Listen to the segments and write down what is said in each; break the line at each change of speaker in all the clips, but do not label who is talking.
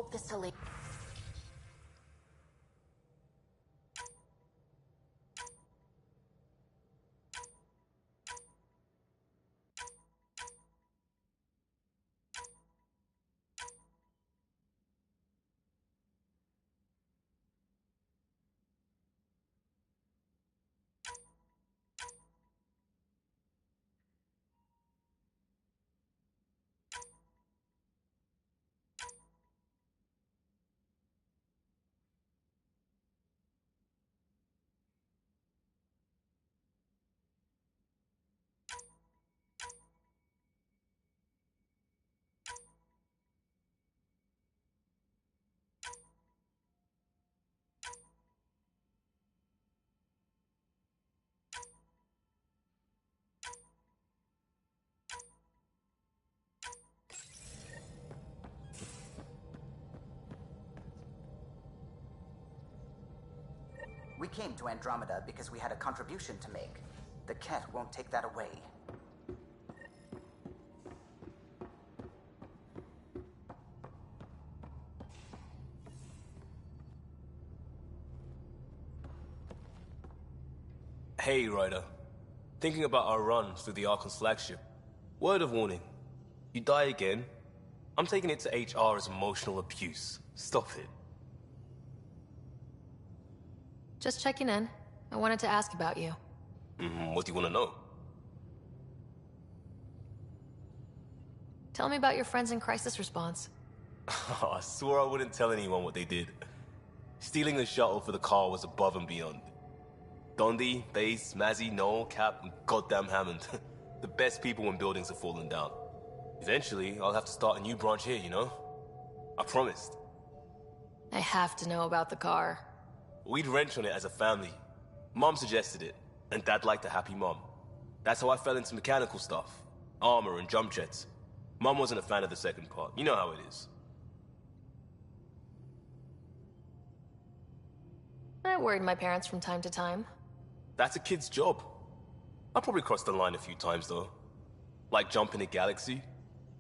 hope this delay...
We came to Andromeda because we had a contribution to make. The Ket won't take that away.
Hey, Ryder. Thinking about our run through the Archon's flagship. Word of warning. You die again, I'm taking it to HR as emotional abuse. Stop it.
Just checking in. I wanted to ask about you.
What do you want to know?
Tell me about your friends in crisis response.
I swore I wouldn't tell anyone what they did. Stealing the shuttle for the car was above and beyond. Dondi, Base, Mazzy, Noel, Cap, and goddamn Hammond. The best people when buildings have fallen down. Eventually, I'll have to start a new branch here, you know? I promised.
I have to know about the car.
We'd wrench on it as a family. Mom suggested it, and Dad liked a happy mom. That's how I fell into mechanical stuff. Armor and jump jets. Mom wasn't a fan of the second part. You know how it is.
I worried my parents from time to time.
That's a kid's job. I probably crossed the line a few times, though. Like jumping a galaxy.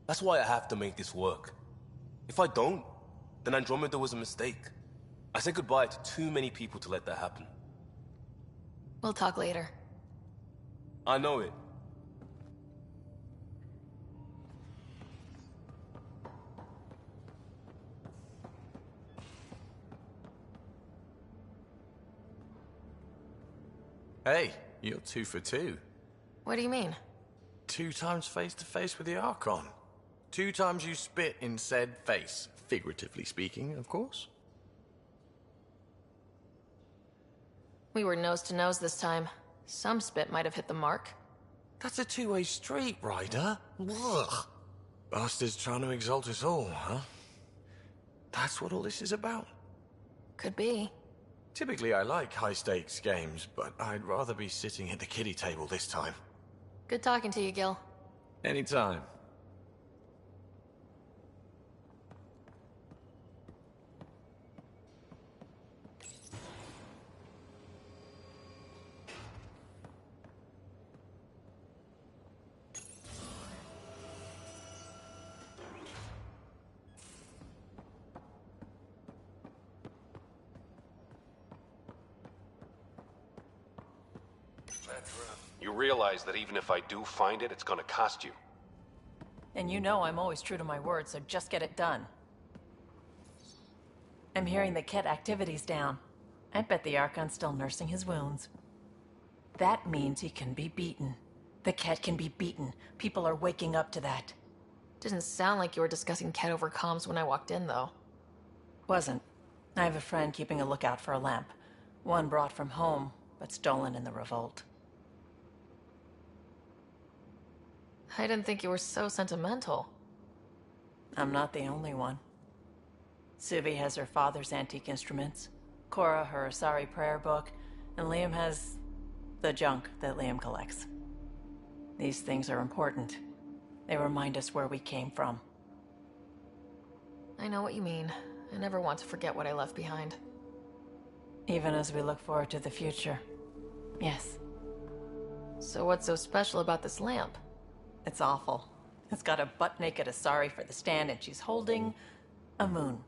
That's why I have to make this work. If I don't, then Andromeda was a mistake. I said goodbye to too many people to let that happen.
We'll talk later.
I know it.
Hey, you're 2 for 2.
What do you mean?
2 times face to face with the Archon. 2 times you spit in said face. Figuratively speaking, of course.
We were nose to nose this time. Some spit might have hit the mark.
That's a 2-way street, Ryder. Ugh. Bastard's trying to exalt us all, huh? That's what all this is about?
Could be.
Typically I like high-stakes games, but I'd rather be sitting at the kiddie table this time.
Good talking to you, Gil.
Anytime.
You realize that even if I do find it, it's gonna cost you.
And you know I'm always true to my word, so just get it done. I'm hearing the Ket activity's down. I bet the Archon's still nursing his wounds. That means he can be beaten. The Ket can be beaten. People are waking up to that.
Didn't sound like you were discussing Ket over comms when I walked in, though.
Wasn't. I have a friend keeping a lookout for a lamp. One brought from home, but stolen in the revolt.
I didn't think you were so sentimental.
I'm not the only one. Suvi has her father's antique instruments, Cora her Asari prayer book, and Liam has the junk that Liam collects. These things are important. They remind us where we came from.
I know what you mean. I never want to forget what I left behind.
Even as we look forward to the future. Yes.
So what's so special about this lamp?
It's awful. It's got a butt-naked Asari for the stand, and she's holding a moon.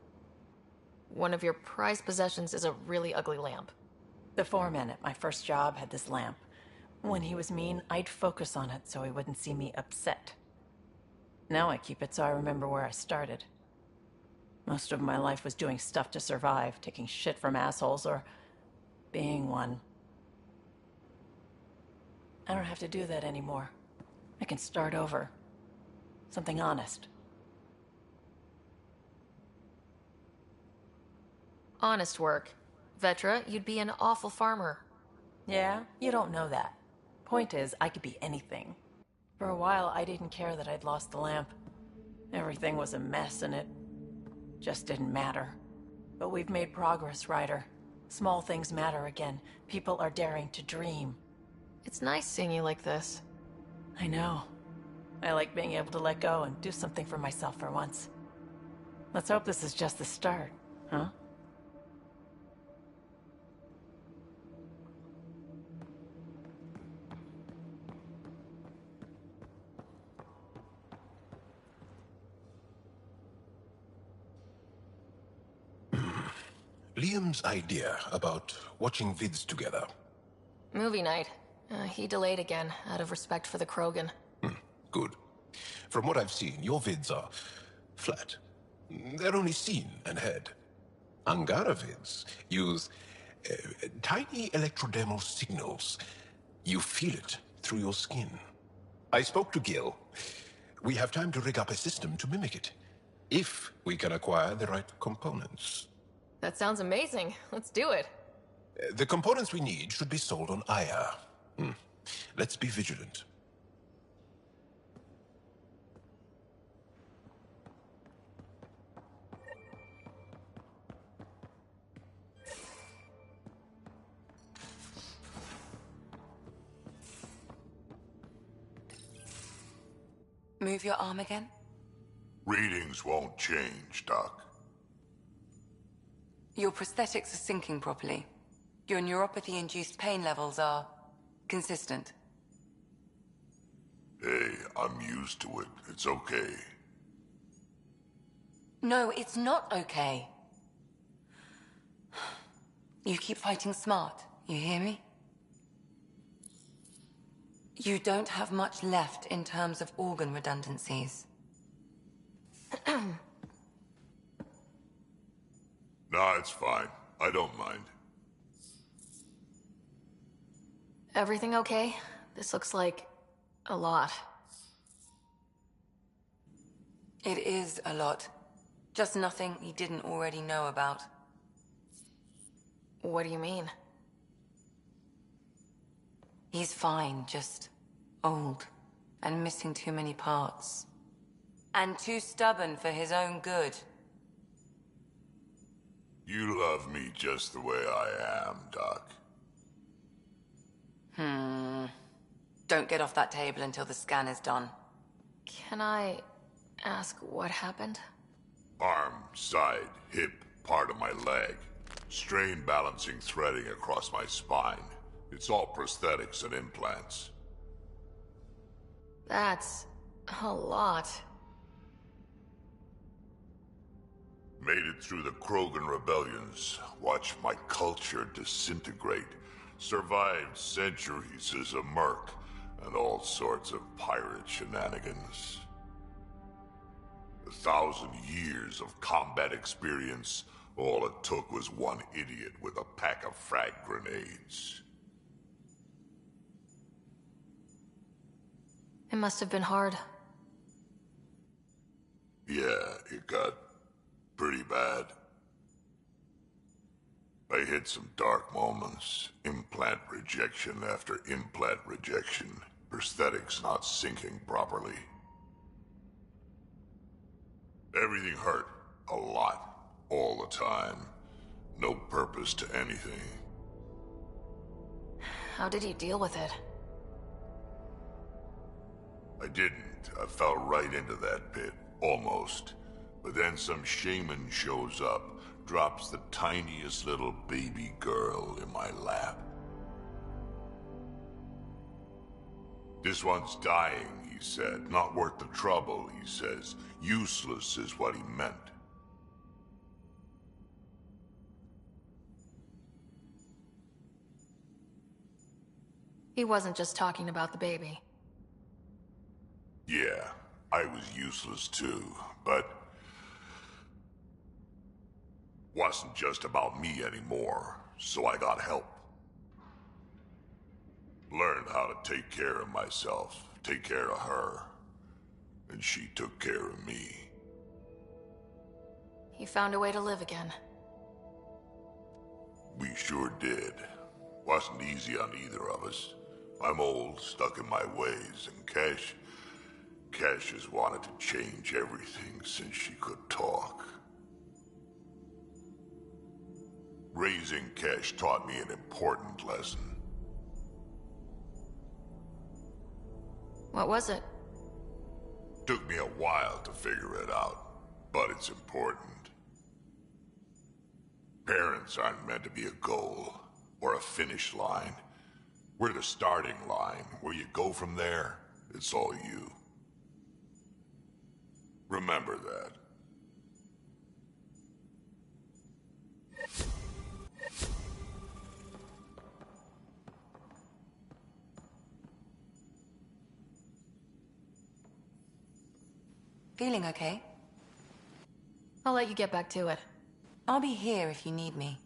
one of your prized possessions is a really ugly lamp.
The foreman at my first job had this lamp. When he was mean, I'd focus on it so he wouldn't see me upset. Now I keep it so I remember where I started. Most of my life was doing stuff to survive, taking shit from assholes, or being one. I don't have to do that anymore. I can start over. Something honest.
Honest work. Vetra, you'd be an awful farmer.
Yeah? You don't know that. Point is, I could be anything. For a while, I didn't care that I'd lost the lamp. Everything was a mess, and it just didn't matter. But we've made progress, Ryder. Small things matter again. People are daring to dream.
It's nice seeing you like this.
I know. I like being able to let go and do something for myself for once. Let's hope this is just the start, huh?
Liam's idea about watching vids together.
Movie night. He delayed again, out of respect for the Krogan.
Good. From what I've seen, your vids are flat. They're only seen and heard. Angara vids use tiny electrodermal signals. You feel it through your skin. I spoke to Gil. We have time to rig up a system to mimic it, if we can acquire the right components.
That sounds amazing. Let's do it.
The components we need should be sold on Aya. Let's be vigilant.
Move your arm again?
Readings won't change, Doc.
Your prosthetics are syncing properly. Your neuropathy-induced pain levels are consistent.
Hey, I'm used to it. It's okay.
No, it's not okay. You keep fighting smart, you hear me? You don't have much left in terms of organ redundancies.
Nah, it's fine. I don't mind.
Everything okay? This looks like a lot.
It is a lot. Just nothing he didn't already know about.
What do you mean?
He's fine, just old and missing too many parts. And too stubborn for his own good.
You love me just the way I am, Doc.
Don't get off that table until the scan is done.
Can I ask what happened?
Arm, side, hip, part of my leg. Strain balancing threading across my spine. It's all prosthetics and implants.
That's a lot.
Made it through the Krogan rebellions. Watched my culture disintegrate. Survived centuries as a merc. And all sorts of pirate shenanigans. 1,000 years of combat experience. All it took was one idiot with a pack of frag grenades.
It must have been hard.
Yeah, it got pretty bad. I hit some dark moments. Implant rejection after implant rejection. Prosthetics not syncing properly. Everything hurt. A lot. All the time. No purpose to anything.
How did you deal with it?
I didn't. I fell right into that pit. Almost. But then some shaman shows up, drops the tiniest little baby girl in my lap. This one's dying, he said. Not worth the trouble, he says. Useless is what he meant.
He wasn't just talking about the baby.
Yeah, I was useless too, but... wasn't just about me anymore, so I got help. Learned how to take care of myself, take care of her. And she took care of me.
He found a way to live again.
We sure did. Wasn't easy on either of us. I'm old, stuck in my ways, and Cash has wanted to change everything since she could talk. Raising Cash taught me an important lesson.
What was it?
Took me a while to figure it out, but it's important. Parents aren't meant to be a goal, or a finish line. We're the starting line. Where you go from there, it's all you. Remember that.
Feeling okay?
I'll let you get back to it.
I'll be here if you need me.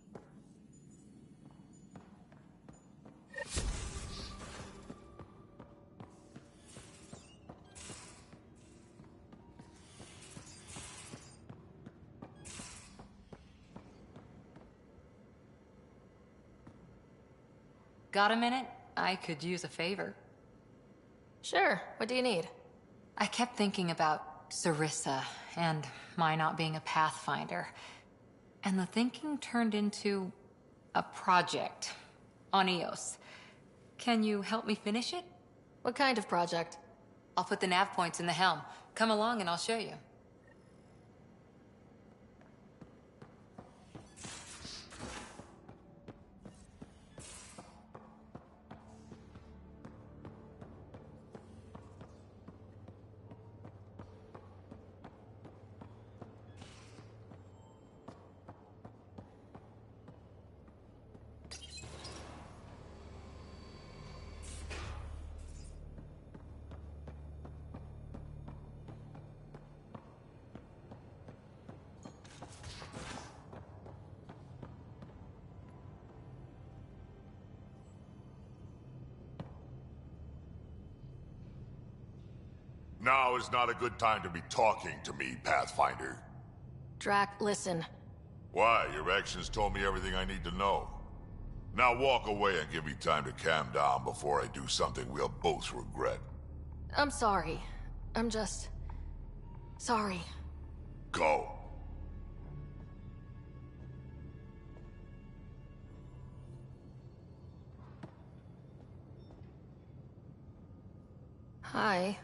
Got a minute? I could use a favor.
Sure, what do you need?
I kept thinking about Sarissa and my not being a Pathfinder. And the thinking turned into a project on Eos. Can you help me finish it?
What kind of project?
I'll put the nav points in the helm. Come along and I'll show you.
Now is not a good time to be talking to me, Pathfinder.
Drac, listen.
Why? Your actions told me everything I need to know. Now walk away and give me time to calm down before I do something we'll both regret.
I'm sorry. I'm just... sorry.
Go.
Hi.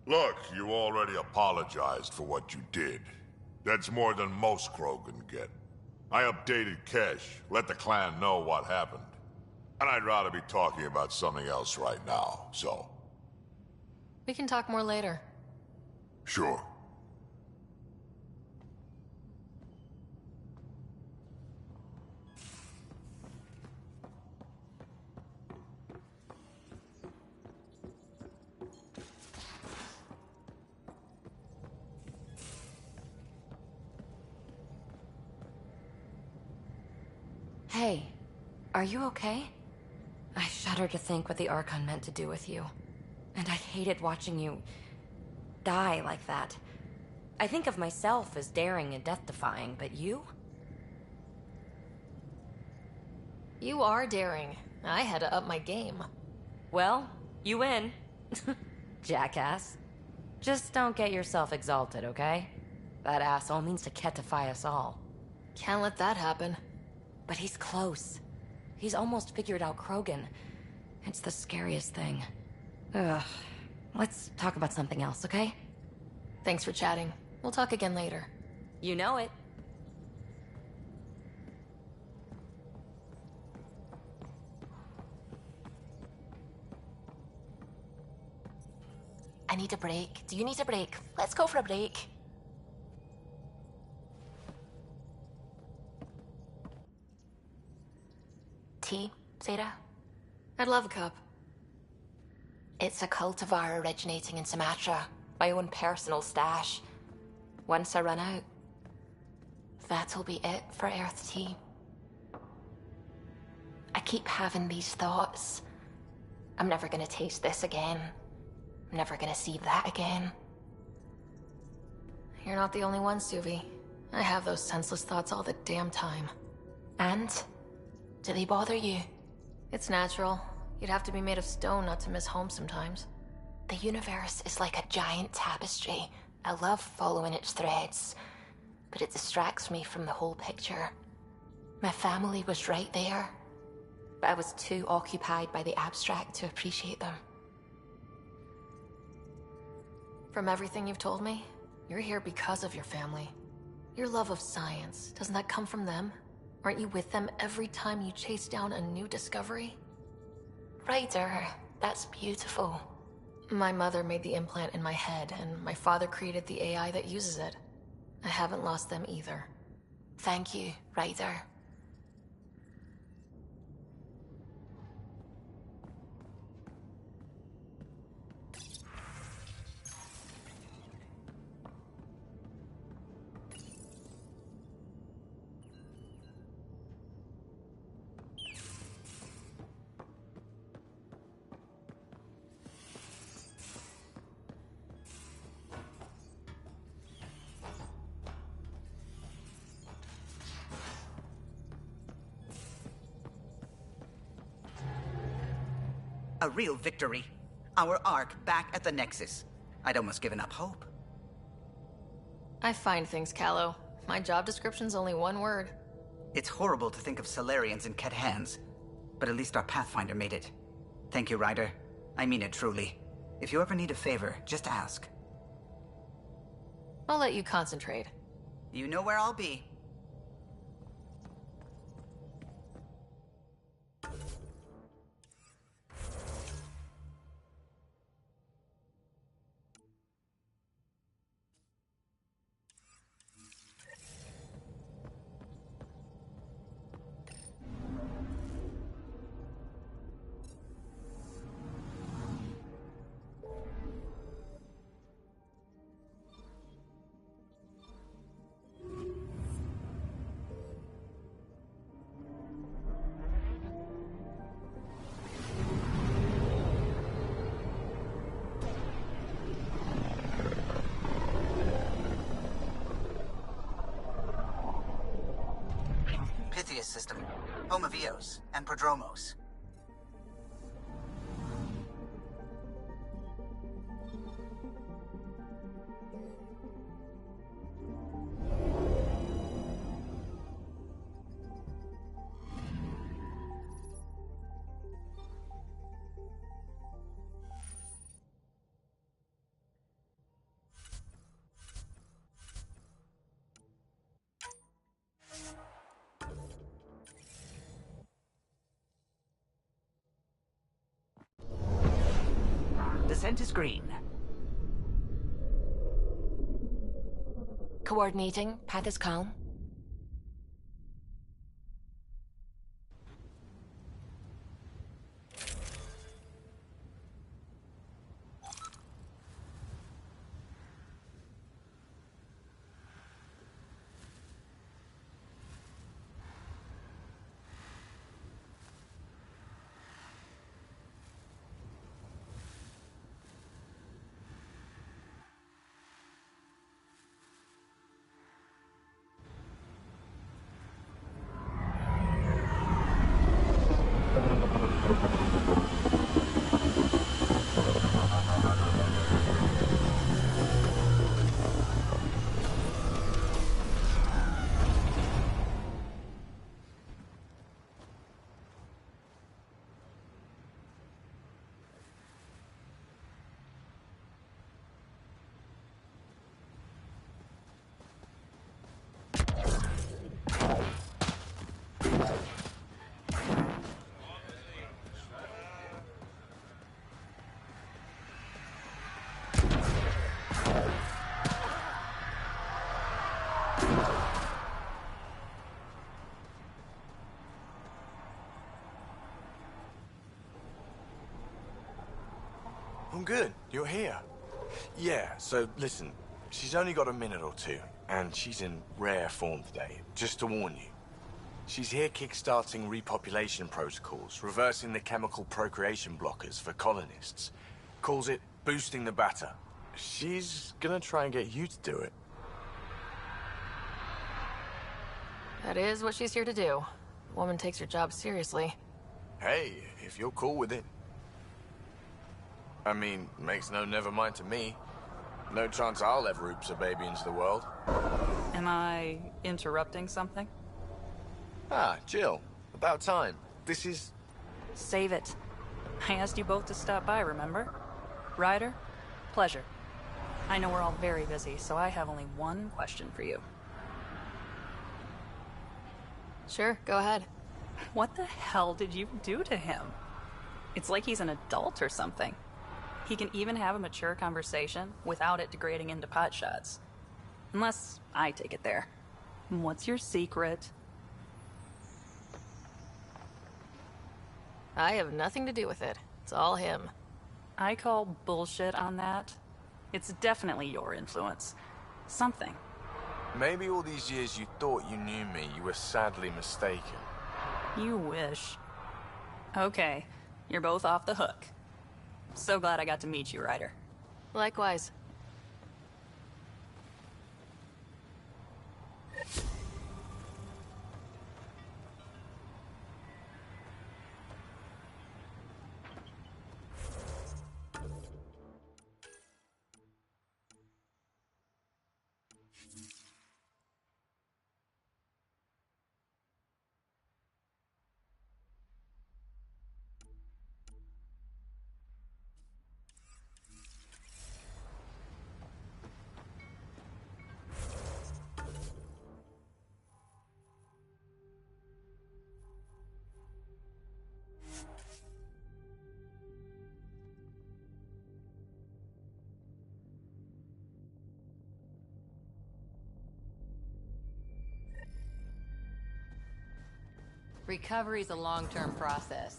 Look, you already apologized for what you did. That's more than most Krogan get. I updated Kesh, let the clan know what happened. And I'd rather be talking about something else right now, so...
We can talk more later.
Sure.
Hey, are you okay? I shudder to think what the Archon meant to do with you. And I hated watching you... die like that. I think of myself as daring and death-defying, but you?
You are daring. I had to up my game.
Well, you win. Jackass. Just don't get yourself exalted, okay? That asshole means to ketify us all.
Can't let that happen.
But he's close. He's almost figured out Krogan. It's the scariest thing. Ugh. Let's talk about something else, okay?
Thanks for chatting. We'll talk again later.
You know it.
I need a break. Do you need a break? Let's go for a break. Tea, Zeta? I'd love a cup.
It's a cultivar originating in Sumatra. My own personal stash. Once I run out, that'll be it for Earth Tea. I keep having these thoughts. I'm never gonna taste this again. I'm never gonna see that again.
You're not the only one, Suvi. I have those senseless thoughts all the damn time.
And? Do they bother you?
It's natural. You'd have to be made of stone not to miss home sometimes.
The universe is like a giant tapestry. I love following its threads, but it distracts me from the whole picture. My family was right there, but I was too occupied by the abstract to appreciate them.
From everything you've told me, you're here because of your family. Your love of science, doesn't that come from them? Aren't you with them every time you chase down a new discovery?
Ryder, that's beautiful.
My mother made the implant in my head, and my father created the AI that uses it. I haven't lost them either.
Thank you, Ryder.
A real victory. Our Ark back at the Nexus. I'd almost given up hope.
I find things, Callow. My job description's only one word.
It's horrible to think of Solarians in Ket hands, but at least our Pathfinder made it. Thank you, Ryder. I mean it truly. If you ever need a favor, just ask.
I'll let you concentrate.
You know where I'll be. Pythias system, home of Eos and Prodromos. Descent is green.
Coordinating, path is calm.
I'm good. You're here. Yeah, so listen, she's only got a minute or two, and she's in rare form today, just to warn you. She's here kickstarting repopulation protocols, reversing the chemical procreation blockers for colonists. Calls it boosting the batter. She's gonna try and get you to do it.
That is what she's here to do. The woman takes her job seriously.
Hey, if you're cool with it. I mean, makes no never mind to me. No chance I'll ever oops a baby into the world.
Am I interrupting something?
Ah, Jill. About time. This is...
Save it. I asked you both to stop by, remember? Ryder, pleasure. I know we're all very busy, so I have only one question for you.
Sure, go ahead.
What the hell did you do to him? It's like he's an adult or something. He can even have a mature conversation without it degrading into potshots. Unless I take it there. What's your secret?
I have nothing to do with it. It's all him.
I call bullshit on that. It's definitely your influence. Something.
Maybe all these years you thought you knew me, you were sadly mistaken.
You wish. Okay, you're both off the hook. So glad I got to meet you, Ryder.
Likewise.
Recovery's a long-term process.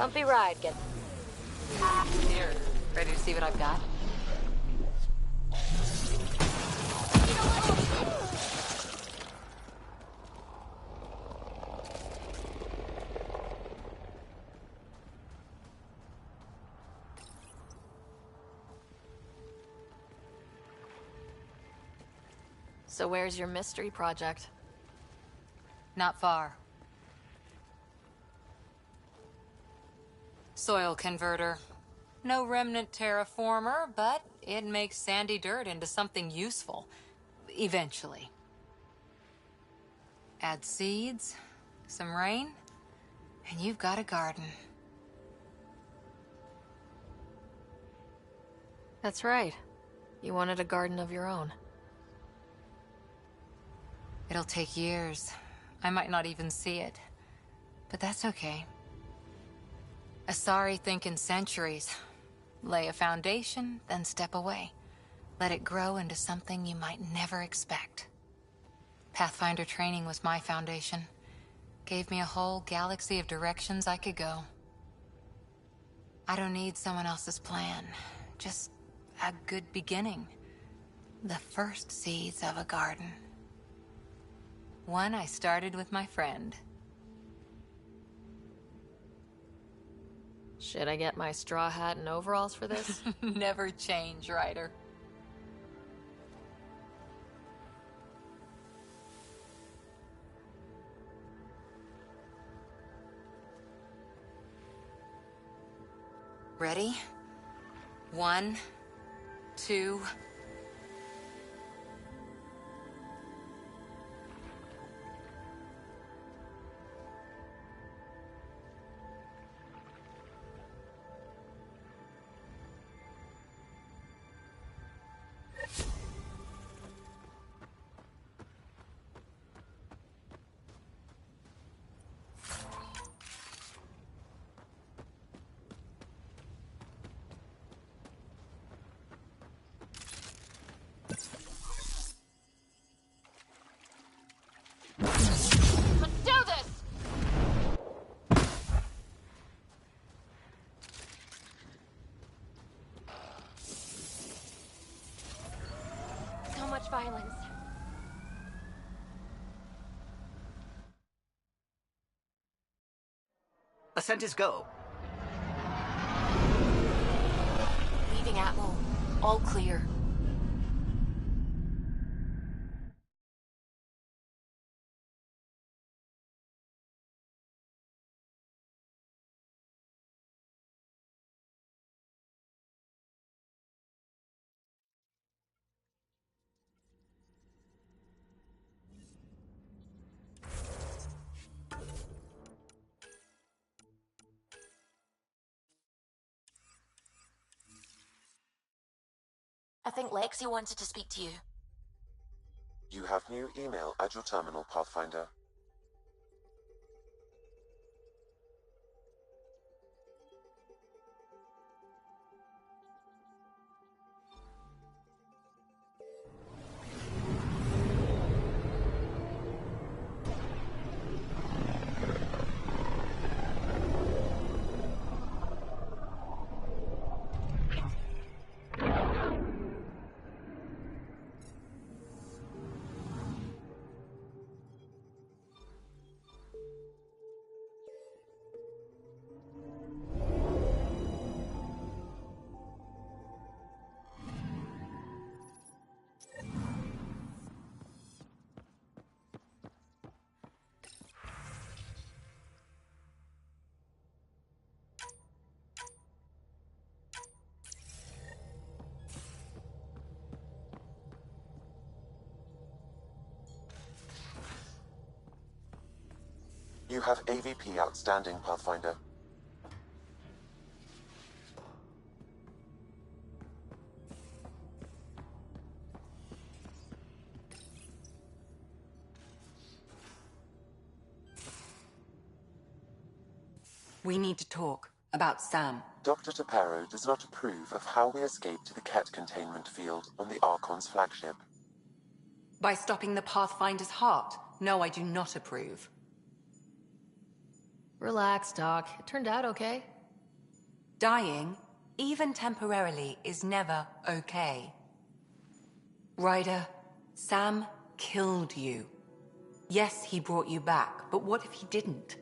Bumpy ride, get...
Here, ready to see what I've got?
So where's your mystery project?
Not far. Soil converter. No remnant terraformer, but it makes sandy dirt into something useful. Eventually. Add seeds, some rain, and you've got a garden.
That's right. You wanted a garden of your own.
It'll take years. I might not even see it. But that's okay. Asari think in centuries. Lay a foundation, then step away. Let it grow into something you might never expect. Pathfinder training was my foundation. Gave me a whole galaxy of directions I could go. I don't need someone else's plan. Just a good beginning. The first seeds of a garden. One I started with my friend.
Should I get my straw hat and overalls for this?
Never change, Ryder. Ready? 1, 2...
violence.
Ascent is go.
Leaving Atwell. All clear. I think Lexi wanted to speak to you.
You have new email at your terminal, Pathfinder. You have AVP outstanding, Pathfinder.
We need to talk about Sam.
Dr. Taparo does not approve of how we escaped to the Ket containment field on the Archon's flagship.
By stopping the Pathfinder's heart? No, I do not approve.
Relax, Doc. It turned out okay.
Dying, even temporarily, is never okay. Ryder, Sam killed you. Yes, he brought you back, but what if he didn't?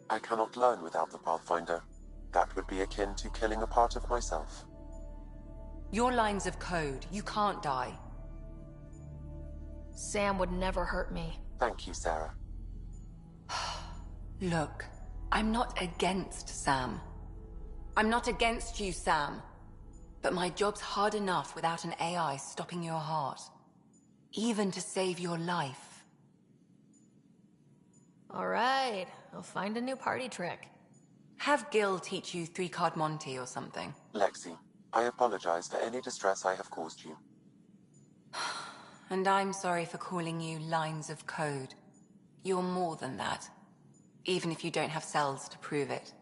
I cannot learn without the Pathfinder. That would be akin to killing a part of myself.
Your lines of code, you can't die.
Sam would never hurt me.
Thank you, Sarah.
Look, I'm not against Sam. I'm not against you, Sam. But my job's hard enough without an AI stopping your heart. Even to save your life.
All right, I'll find a new party trick.
Have Gil teach you 3-card Monty or something.
Lexi, I apologize for any distress I have caused you.
And I'm sorry for calling you lines of code. You're more than that. Even if you don't have cells to prove it.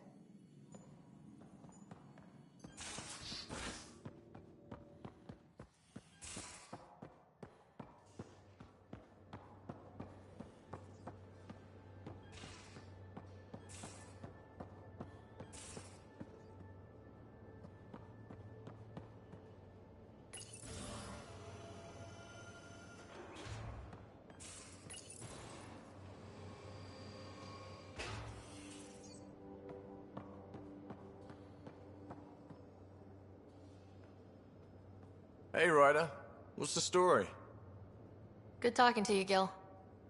Hey, Ryder. What's the story?
Good talking to you, Gil.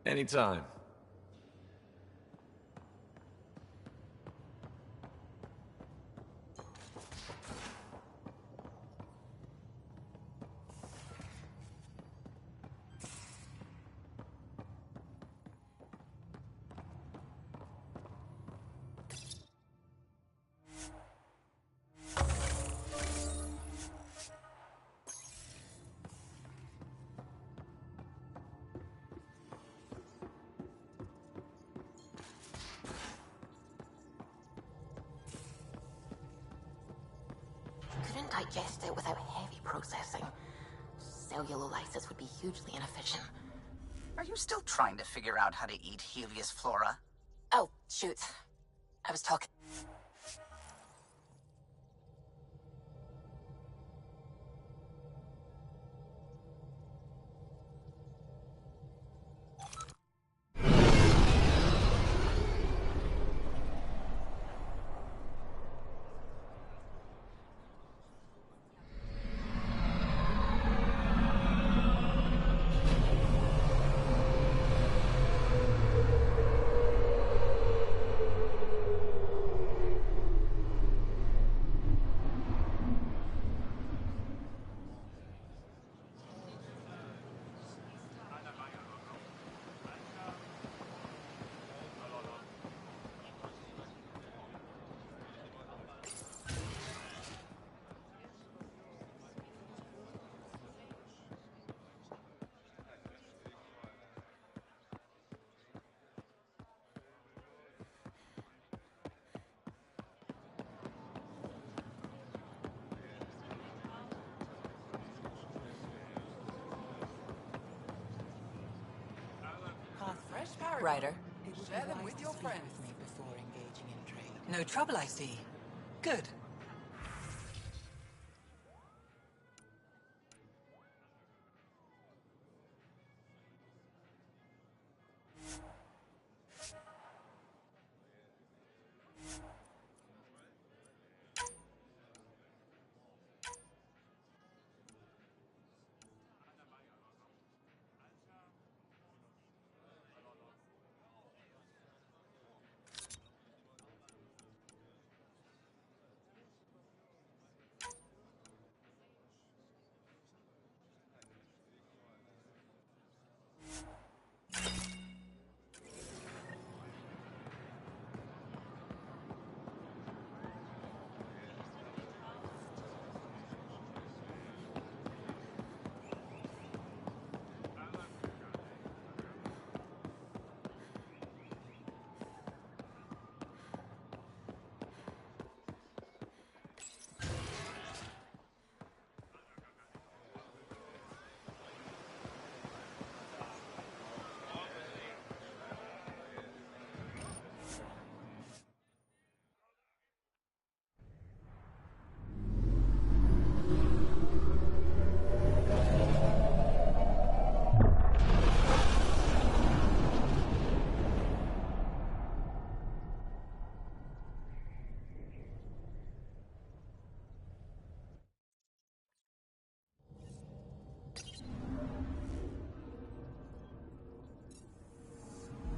Anytime.
Couldn't digest it without heavy processing. Cellulolysis would be hugely inefficient.
Are you still trying to figure out how to eat Helios flora?
Oh, shoot. I was talking...
Ryder.
Share them with your friends.
Before engaging in trade. No trouble, I see. Good.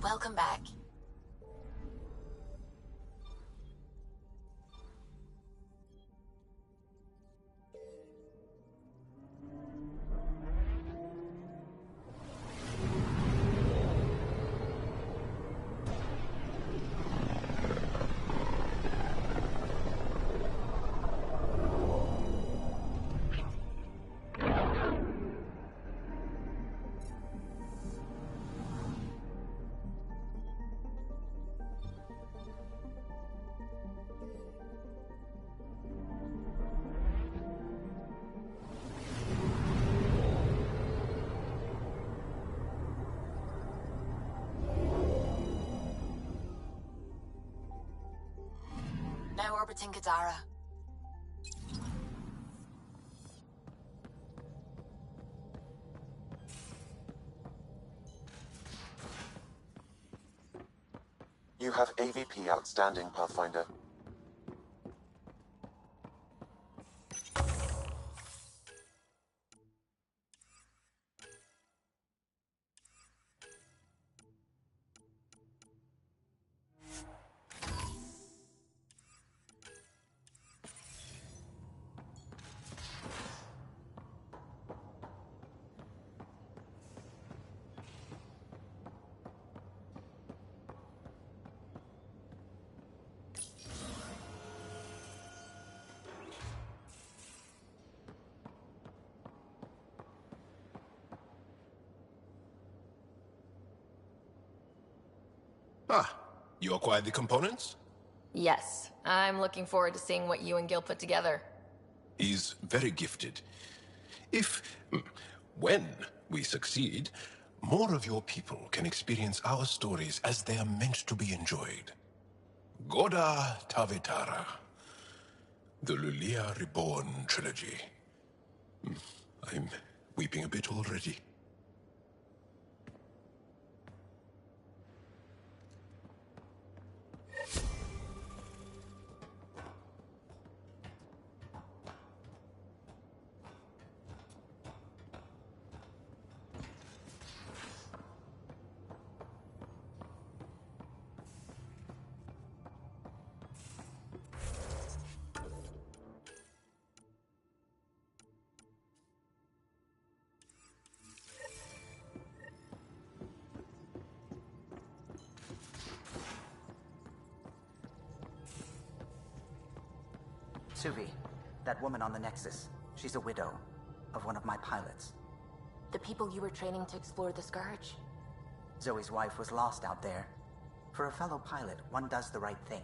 Welcome back. Now orbiting Kadara.
You have AVP outstanding, Pathfinder.
Ah, you acquired the components?
Yes, I'm looking forward to seeing what you and Gil put together.
He's very gifted. If, when we succeed, more of your people can experience our stories as they are meant to be enjoyed. Goda Tavetara, the Lulia Reborn trilogy. I'm weeping a bit already.
Suvi, that woman on the Nexus, she's a widow of one of my pilots.
The people you were training to explore the Scourge?
Zoe's wife was lost out there. For a fellow pilot, one does the right thing.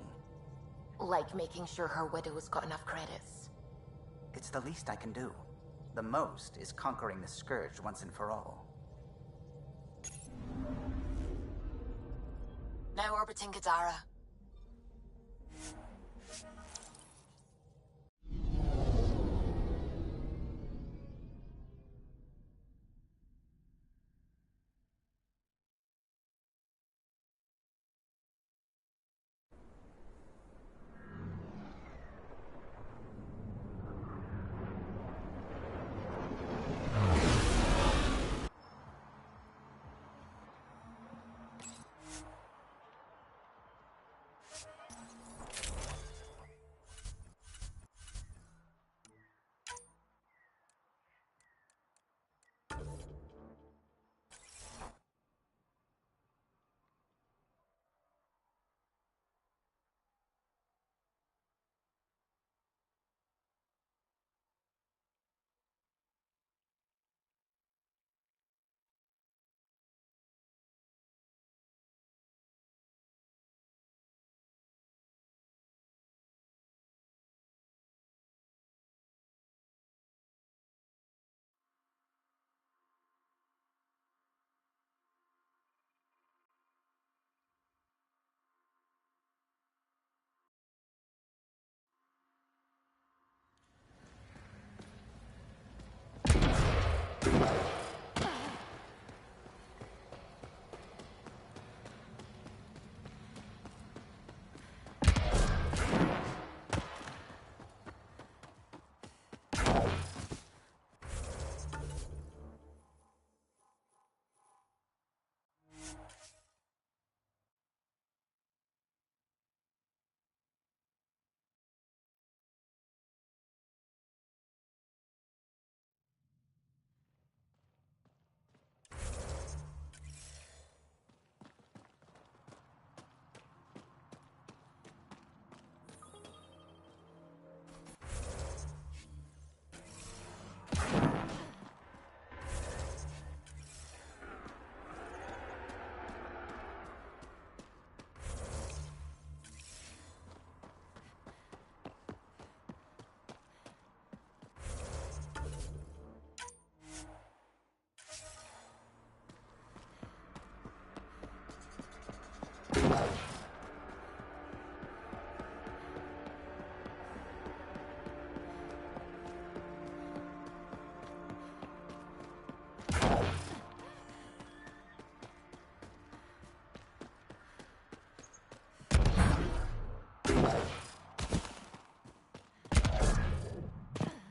Like making sure her widow's got enough credits.
It's the least I can do. The most is conquering the Scourge once and for all.
Now orbiting Gadara.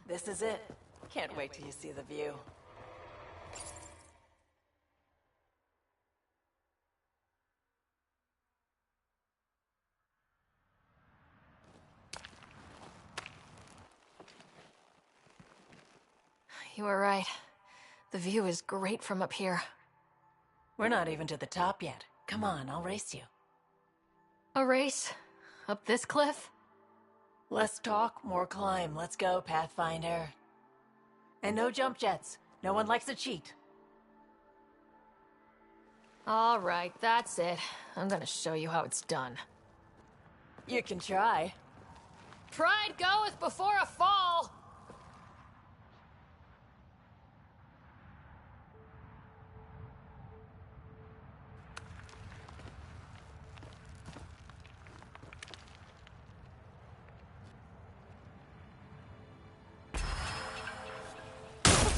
This is it. Can't wait till you see the view.
You were right. The view is great from up here.
We're not even to the top yet. Come on, I'll race you.
A race? Up this cliff?
Less talk, more climb. Let's go, Pathfinder. And no jump jets. No one likes a cheat.
All right, that's it. I'm gonna show you how it's done.
You can try.
Pride goeth before a fall!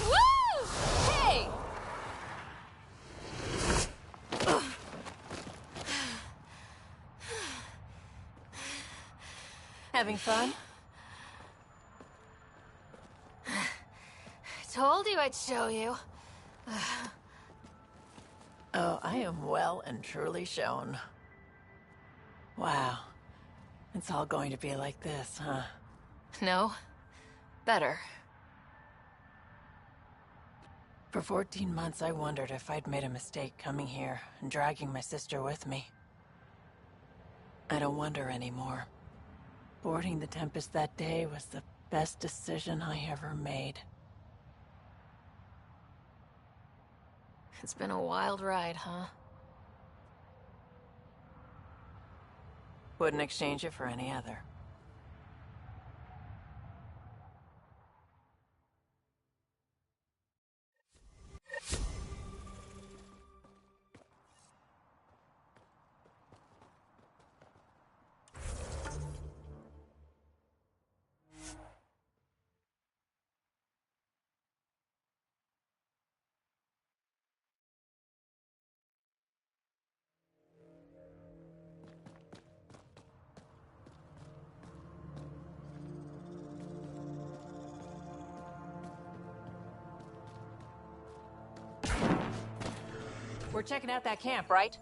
Woo! Hey!
Having fun?
Told you I'd show you.
Oh, I am well and truly shown. Wow. It's all going to be like this, huh?
No. Better.
For 14 months, I wondered if I'd made a mistake coming here and dragging my sister with me. I don't wonder anymore. Boarding the Tempest that day was the best decision I ever made.
It's been a wild ride, huh?
Wouldn't exchange it for any other. We're checking out that camp, right?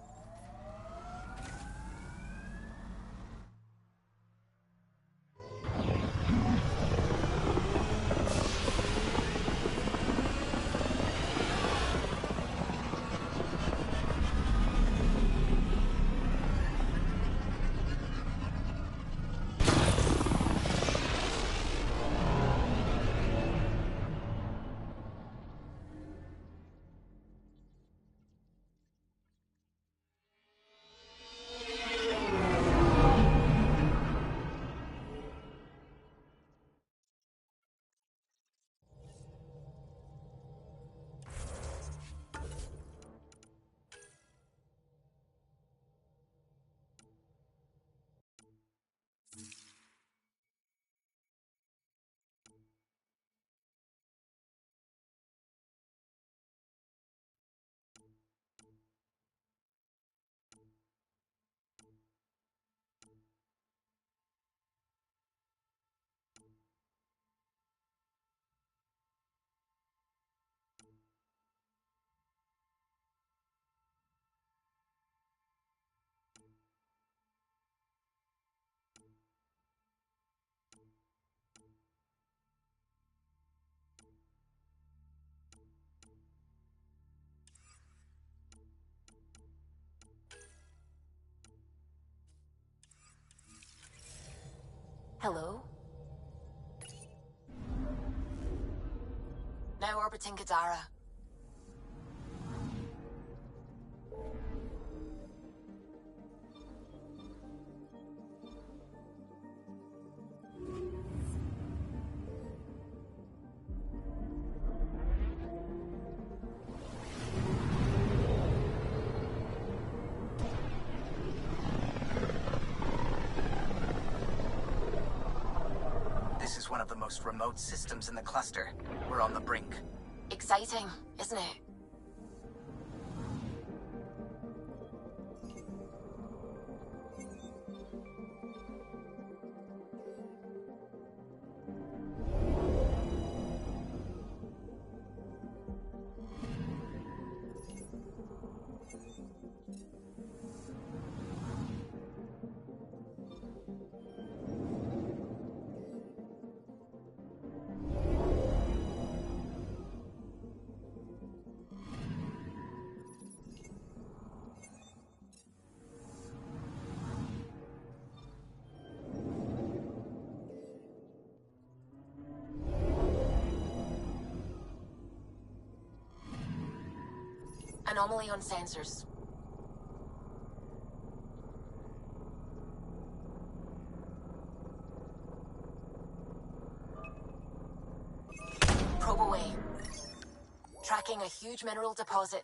Hello? Now orbiting Kadara.
This is one of the most remote systems in the cluster. We're on the brink.
Exciting, isn't it? Anomaly on sensors. Probe away. Tracking a huge mineral deposit.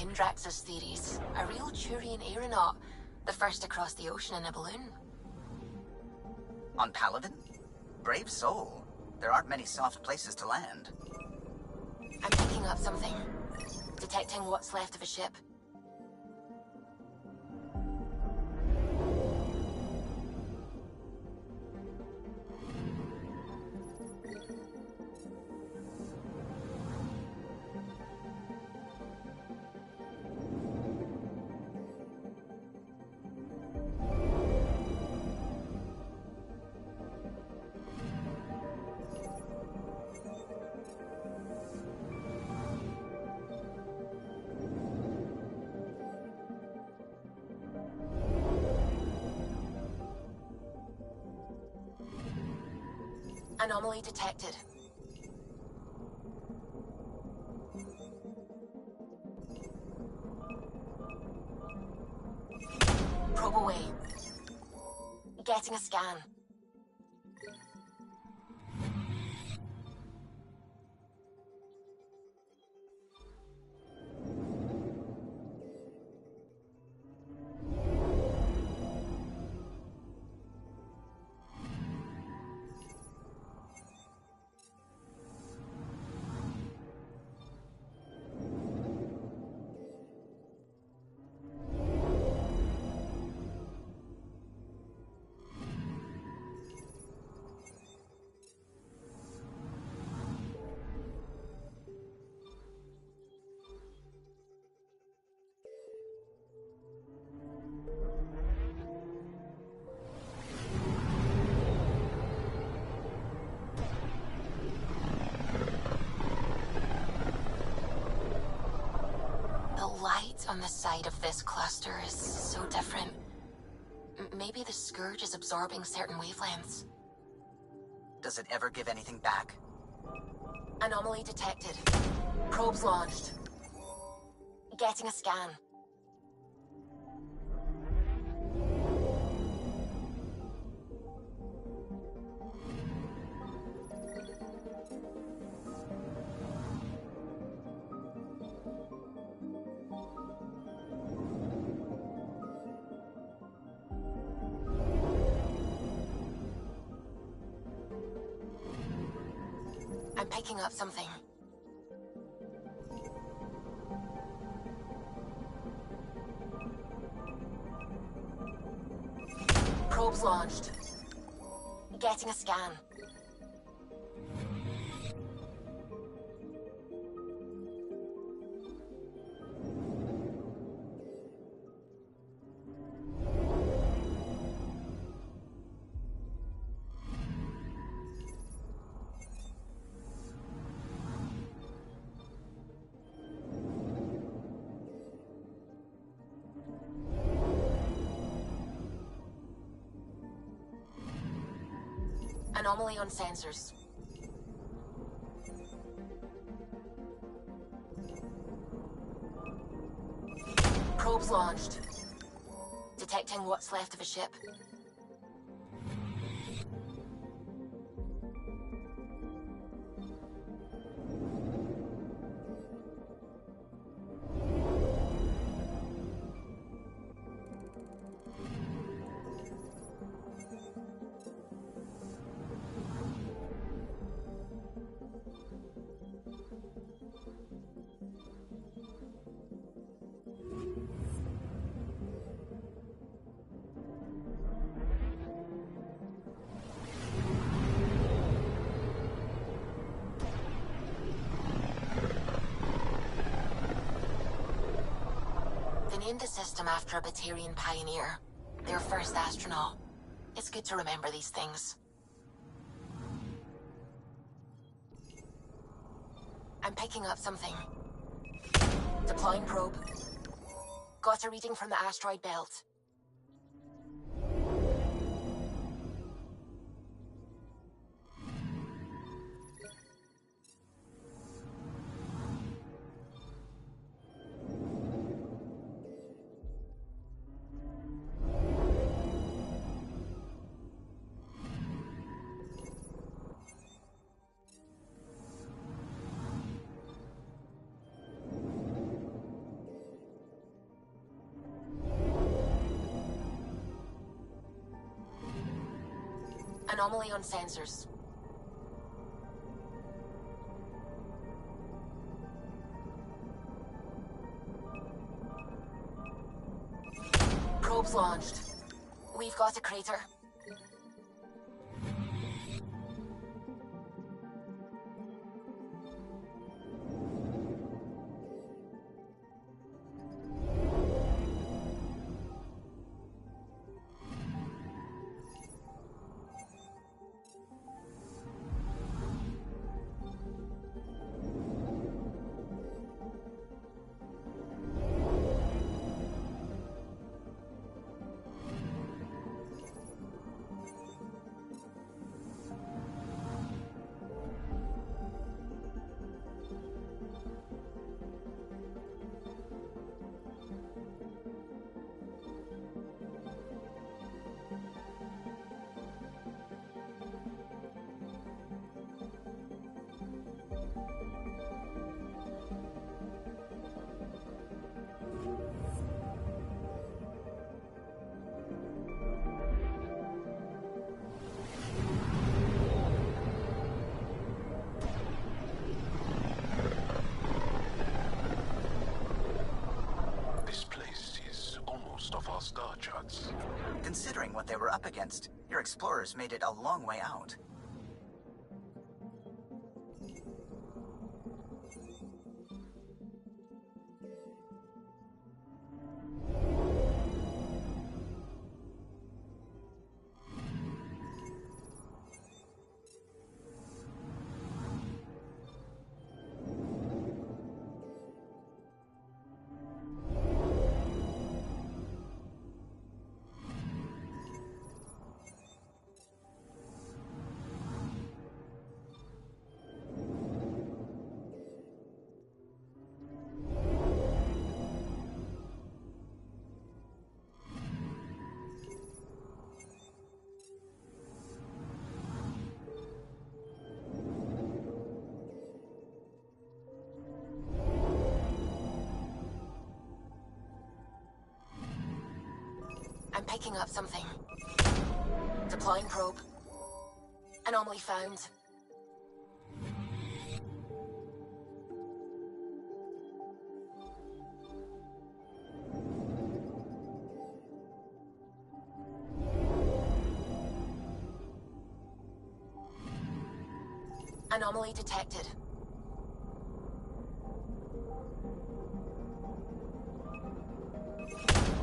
Kindrax's theories. A real Turian aeronaut. The first to cross the ocean in a balloon.
On Paladin? Brave soul. There aren't many soft places to land.
I'm picking up something. Detecting what's left of a ship. Anomaly detected. Probe away. Getting a scan. The light on the side of this cluster is so different. Maybe the Scourge is absorbing certain wavelengths.
Does it ever give anything back?
Anomaly detected. Probes launched. Getting a scan. I'm picking up something. Probes launched. Getting a scan. Anomaly on sensors. Probes launched. Detecting what's left of a ship. They named the system after a Batarian pioneer, their first astronaut. It's good to remember these things. I'm picking up something. Deploying probe. Got a reading from the asteroid belt. Anomaly on sensors. Probes launched. We've got a crater.
shots.
Considering what they were up against, your explorers made it a long way out.
I'm picking up something. Deploying probe. Anomaly found. Anomaly detected.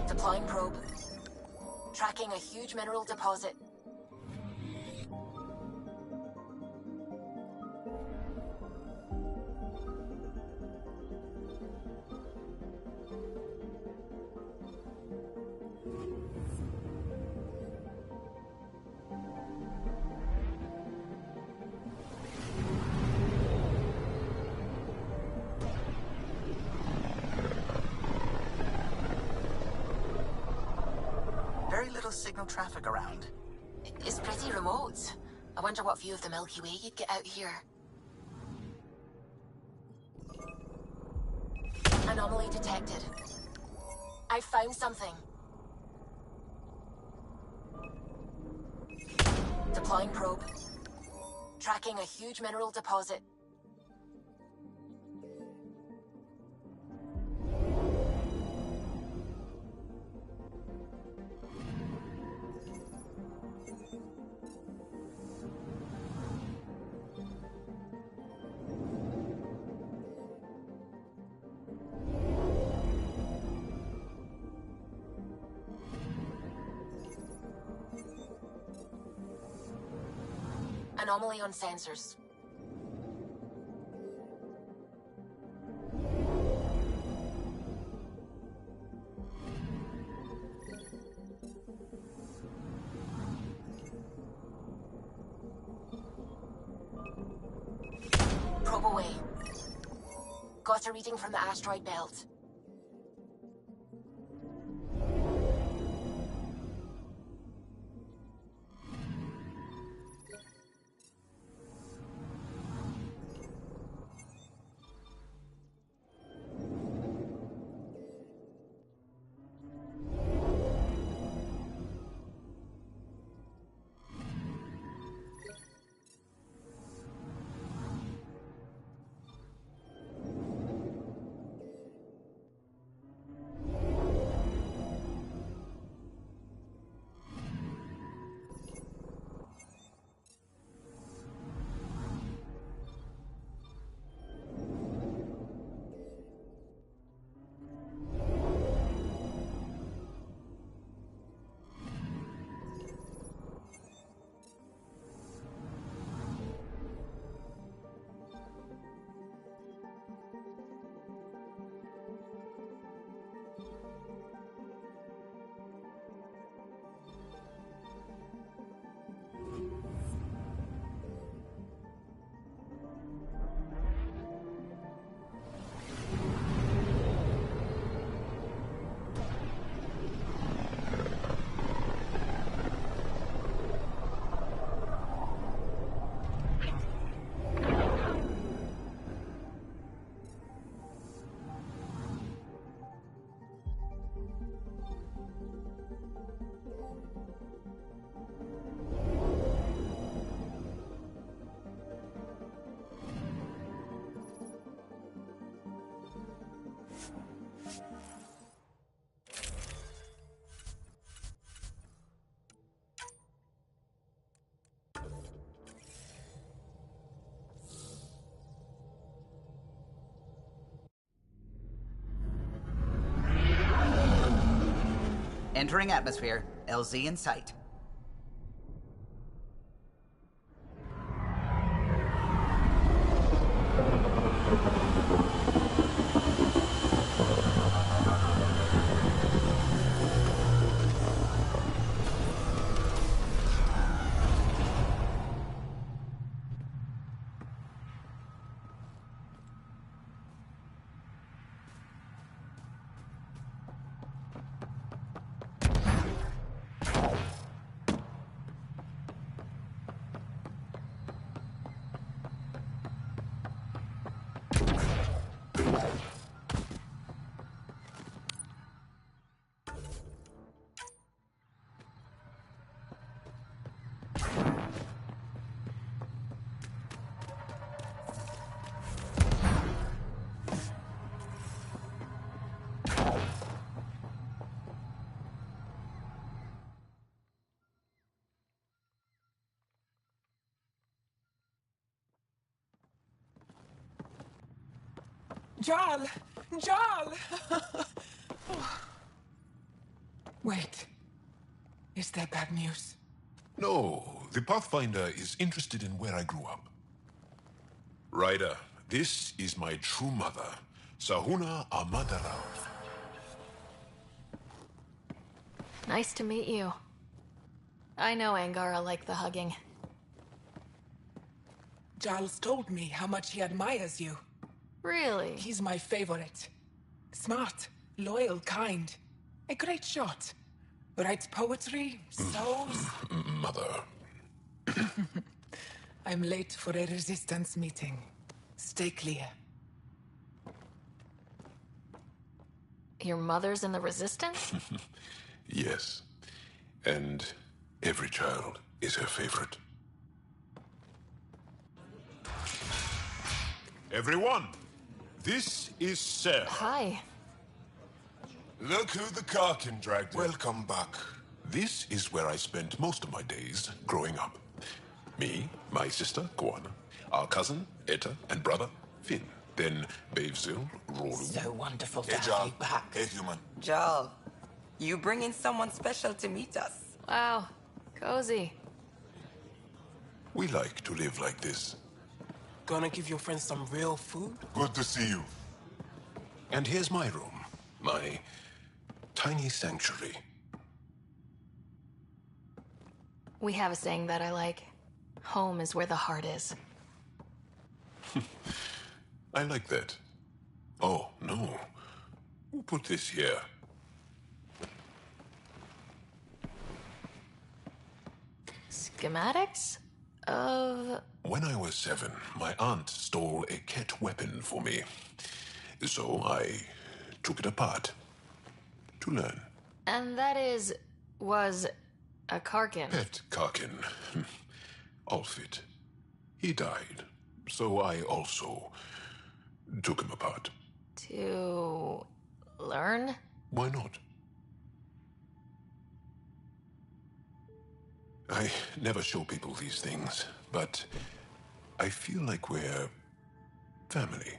Deploying probe. Tracking a huge mineral deposit.
Very little signal traffic around.
It's pretty remote. I wonder what view of the Milky Way you'd get out here. Anomaly detected. I found something. Deploying probe. Tracking a huge mineral deposit. Anomaly on sensors. Probe away. Got a reading from the asteroid belt.
Entering atmosphere. LZ in sight.
Jarl! Jarl! Wait. Is there bad news?
No, the Pathfinder is interested in where I grew up. Ryder, this is my true mother, Sahuna Amadara.
Nice to meet you. I know Angara liked the hugging.
Giles told me how much he admires you.
Really?
He's my favorite. Smart, loyal, kind. A great shot. Writes poetry, sews.
Mother.
I'm late for a resistance meeting. Stay clear.
Your mother's in the Resistance?
Yes. And every child is her favorite. Everyone, this is Sarah.
Hi.
Look who the Karkin dragged in. Welcome back. This is where I spent most of my days growing up. Me, my sister, Koana, our cousin, Etta, and brother, Finn. Then Bavzil, Rolu.
So wonderful to
Hey,
have
Jarl.
you back.
Hey, human.
Jarl, you bring in someone special to meet us.
Wow. Cozy.
We like to live like this.
Gonna give your friends some real food?
Good to see you. And here's my room. My tiny sanctuary.
We have a saying that I like. Home is where the heart is.
I like that. Oh, no. Who put this here?
Schematics? Of...
When I was 7, my aunt stole a Ket weapon for me. So I took it apart to learn.
And that was a Karkin.
Pet Karkin. Alfit. He died. So I also took him apart.
To learn?
Why not? I never show people these things, but I feel like we're family.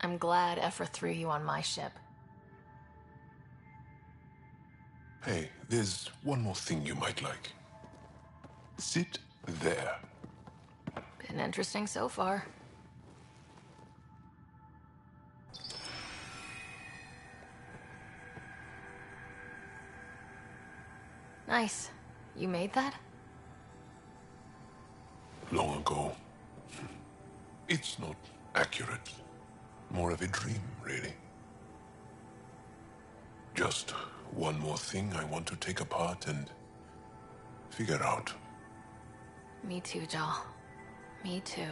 I'm glad Ephra threw you on my ship.
Hey, there's one more thing you might like. Sit there.
Been interesting so far. Nice. You made that?
Long ago. It's not accurate. More of a dream, really. Just one more thing I want to take apart and figure out.
Me too, Jal. Me too.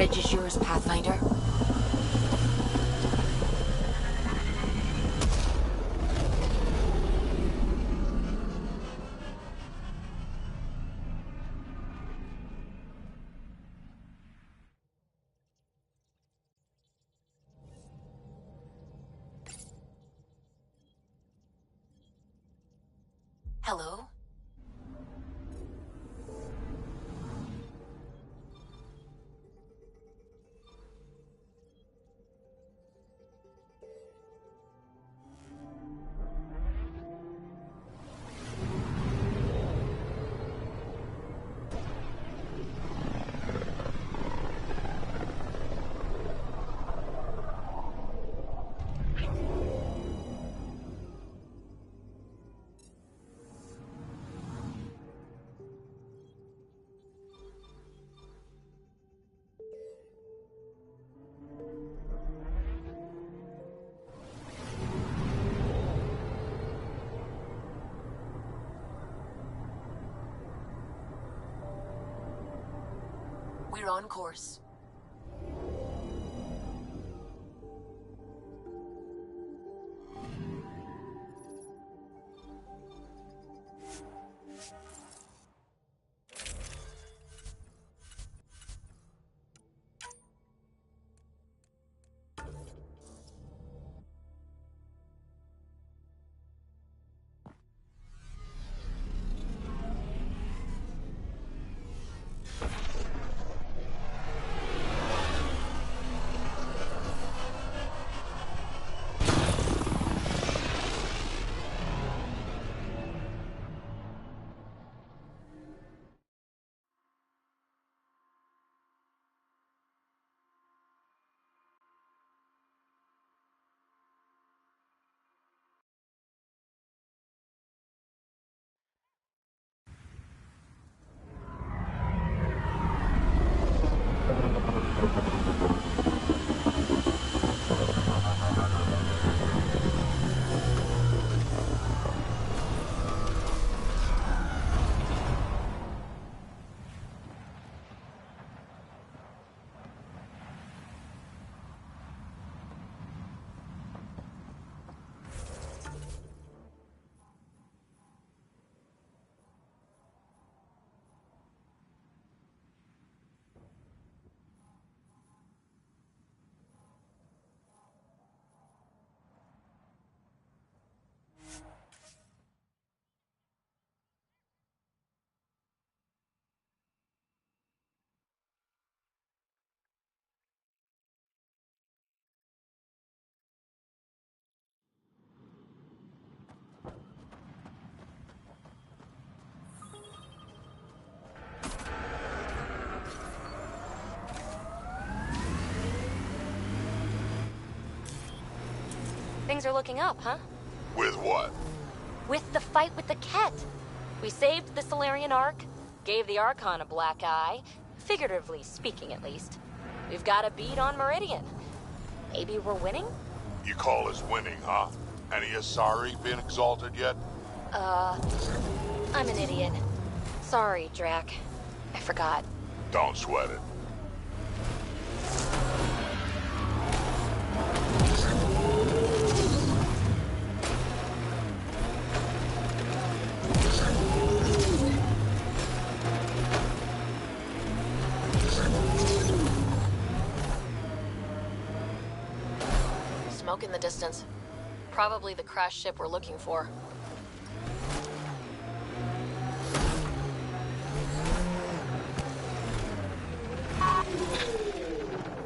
bridge is yours, Pathfinder.
Hello? We're on course.
Things are looking up, huh?
With what?
With the fight with the Ket. We saved the Solarian Ark, gave the Archon a black eye, figuratively speaking at least. We've got a beat on Meridian. Maybe we're winning?
You call us winning, huh? Any Asari been exalted yet?
I'm an idiot. Sorry, Drac. I forgot.
Don't sweat it.
Smoke in the distance. Probably the crash ship we're looking for.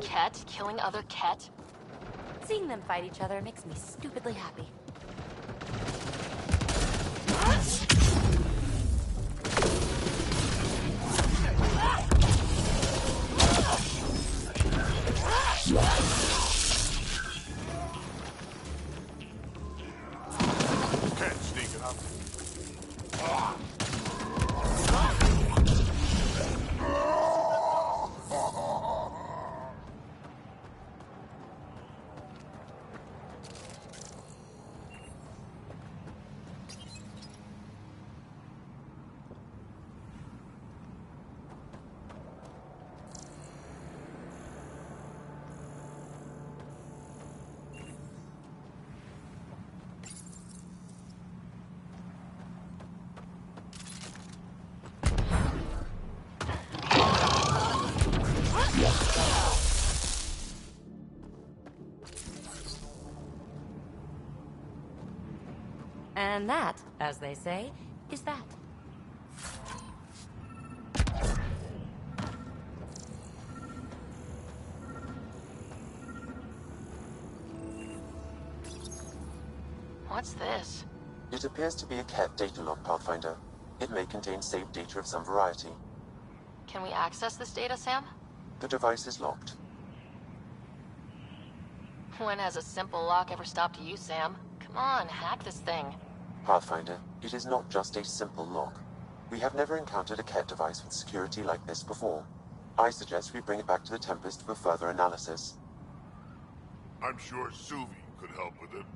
Ket killing other Ket?
Seeing them fight each other makes me stupidly happy.
Can't sneak it up.
And that, as they say, is that.
What's this?
It appears to be a Ket data log, Pathfinder. It may contain saved data of some variety.
Can we access this data, Sam?
The device is locked.
When has a simple lock ever stopped you, Sam? Come on, hack this thing.
Pathfinder, it is not just a simple lock. We have never encountered a Ket device with security like this before. I suggest we bring it back to the Tempest for further analysis.
I'm sure Suvi could help with it.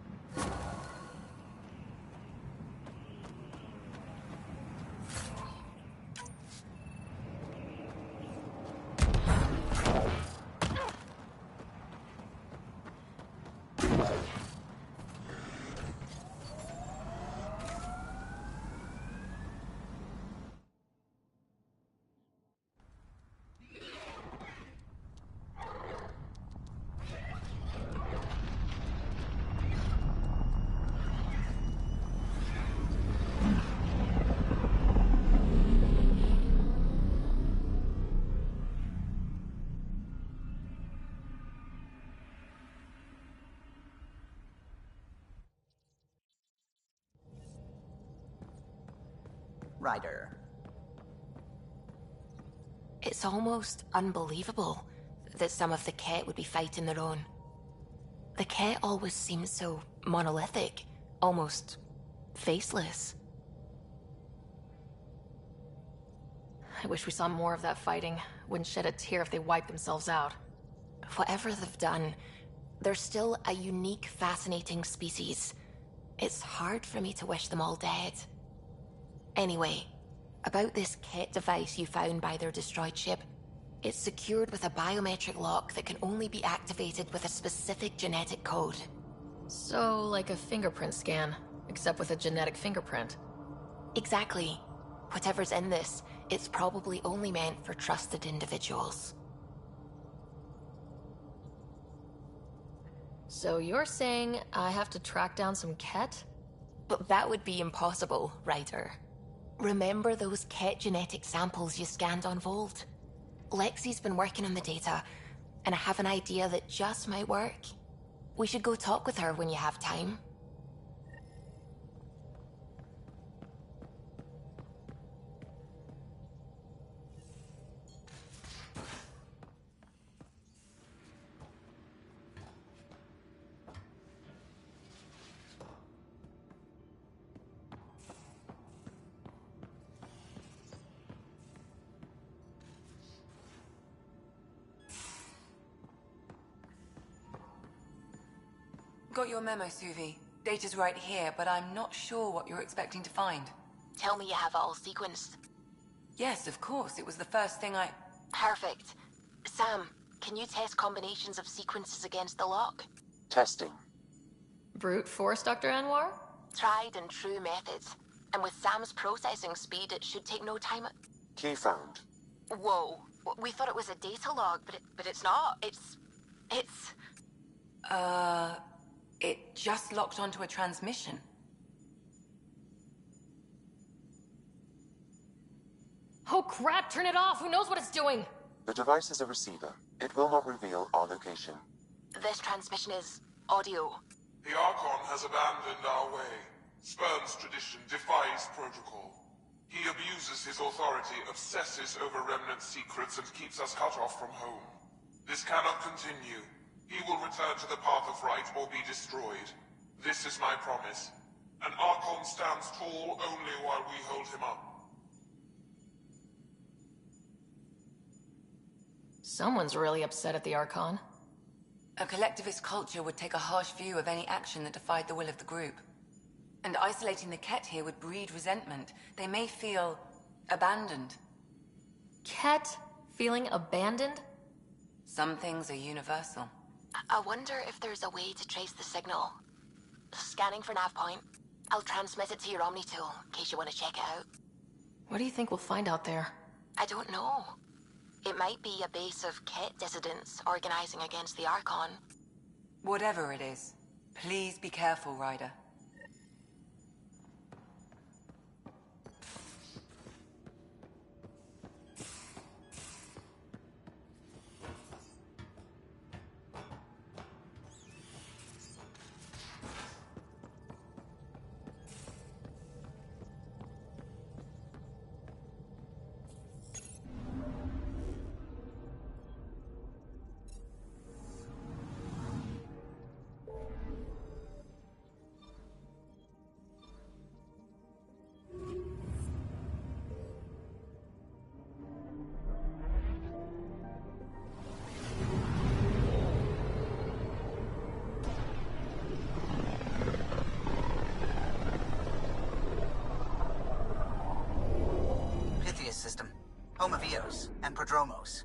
Ryder.
It's almost unbelievable that some of the Ket would be fighting their own. The Ket always seemed so monolithic, almost faceless.
I wish we saw more of that fighting. Wouldn't shed a tear if they wiped themselves out.
Whatever they've done, they're still a unique, fascinating species. It's hard for me to wish them all dead. Anyway, about this Ket device you found by their destroyed ship. It's secured with a biometric lock that can only be activated with a specific genetic code.
So, like a fingerprint scan, except with a genetic fingerprint.
Exactly. Whatever's in this, it's probably only meant for trusted individuals.
So you're saying I have to track down some Ket?
But that would be impossible, Ryder. Remember those Ket genetic samples you scanned on Volt? Lexi's been working on the data, and I have an idea that just might work. We should go talk with her when you have time.
Got your memo, Suvi. Data's right here, but I'm not sure what you're expecting to find.
Tell me you have it all sequenced.
Yes, of course. It was the first thing I...
Perfect. Sam, can you test combinations of sequences against the lock?
Testing.
Brute force, Dr. Anwar?
Tried and true methods. And with Sam's processing speed, it should take no time.
Key found.
Whoa. We thought it was a data log, but it's not. It's...
It just locked onto a transmission.
Oh crap, turn it off! Who knows what it's doing?
The device is a receiver. It will not reveal our location.
This transmission is audio.
The Archon has abandoned our way. Spurns tradition, defies protocol. He abuses his authority, obsesses over Remnant secrets, and keeps us cut off from home. This cannot continue. He will return to the path of right or be destroyed. This is my promise. An Archon stands tall only while we hold him up.
Someone's really upset at the Archon.
A collectivist culture would take a harsh view of any action that defied the will of the group. And isolating the Ket here would breed resentment. They may feel abandoned.
Ket feeling abandoned?
Some things are universal.
I wonder if there's a way to trace the signal. Scanning for nav point. I'll transmit it to your Omni tool, in case you want to check it out.
What do you think we'll find out there?
I don't know. It might be a base of Ket dissidents organizing against the Archon.
Whatever it is, please be careful, Ryder.
home of Eos and Prodromos.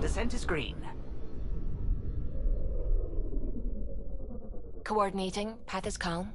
Descent is green.
Coordinating. Path is calm.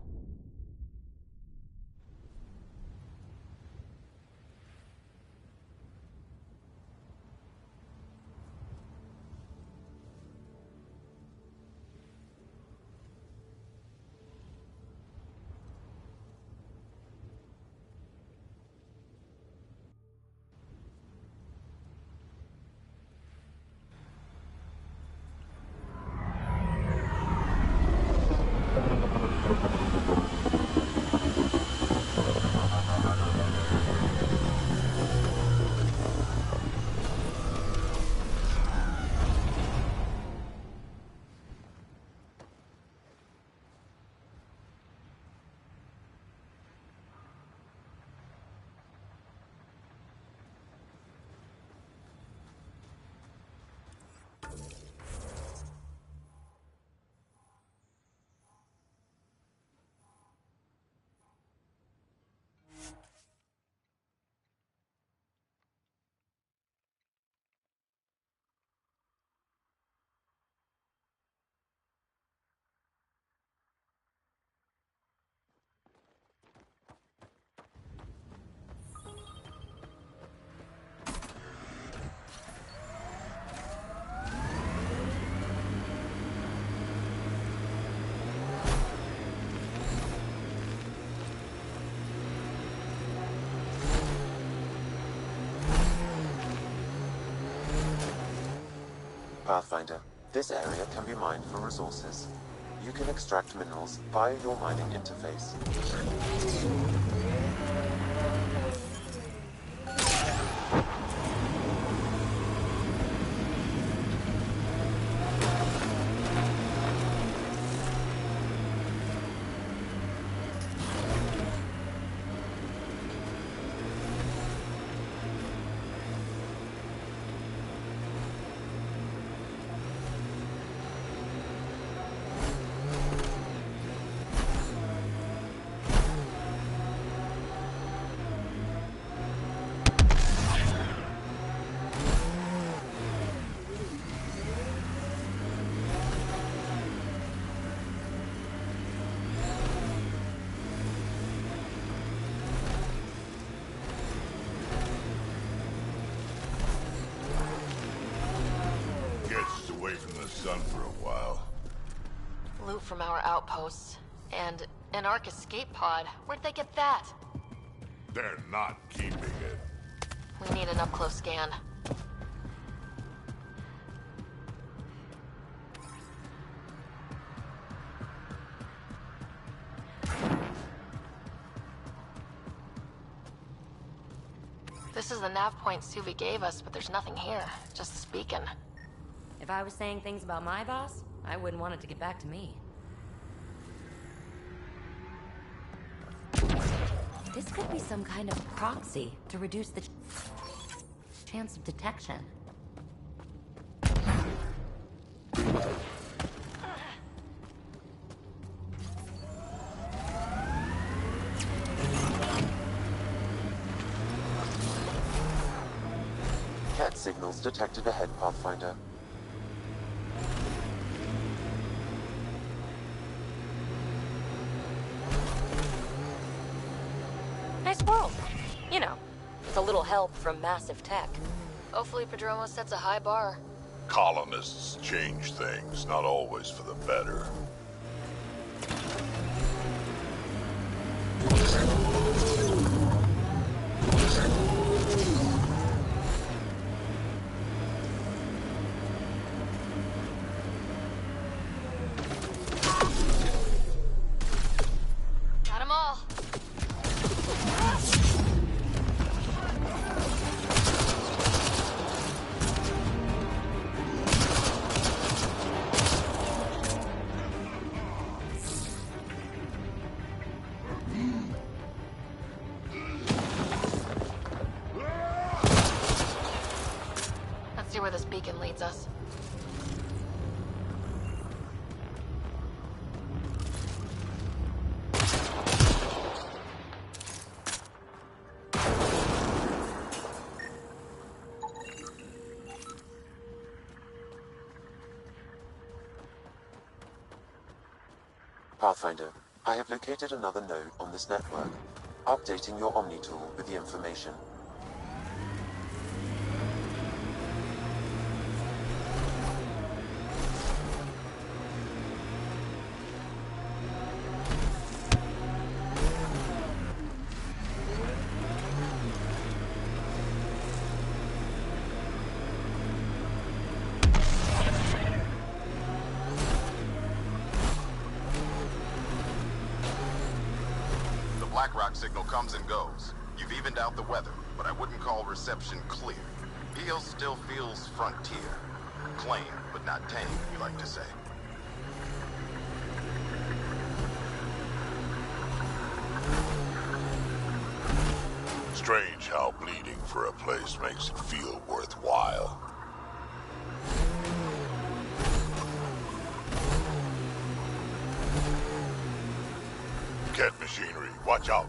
Pathfinder, this area can be mined for resources. You can extract minerals via your mining interface.
Sun for a while.
Loot from our outposts. And an Ark escape pod. Where'd they get that?
They're not keeping it.
We need an up-close scan. This is the nav point Suvi gave us, but there's nothing here. Just this beacon.
If I was saying things about my boss, I wouldn't want it to get back to me. This could be some kind of proxy to reduce the chance of detection.
Cat signals detected ahead, Pathfinder.
Nice world. You know, with a little help from massive tech.
Hopefully Prodromos sets a high bar.
Colonists change things, not always for the better.
Got 'em all. direction leads us.
Pathfinder, I have located another node on this network. Updating your Omni tool with the information.
BlackRock signal comes and goes. You've evened out the weather, but I wouldn't call reception clear. Eel still feels frontier. Claim, but not tame, you like to say.
Strange how bleeding for a place makes it feel worthwhile. Cat machinery, watch out.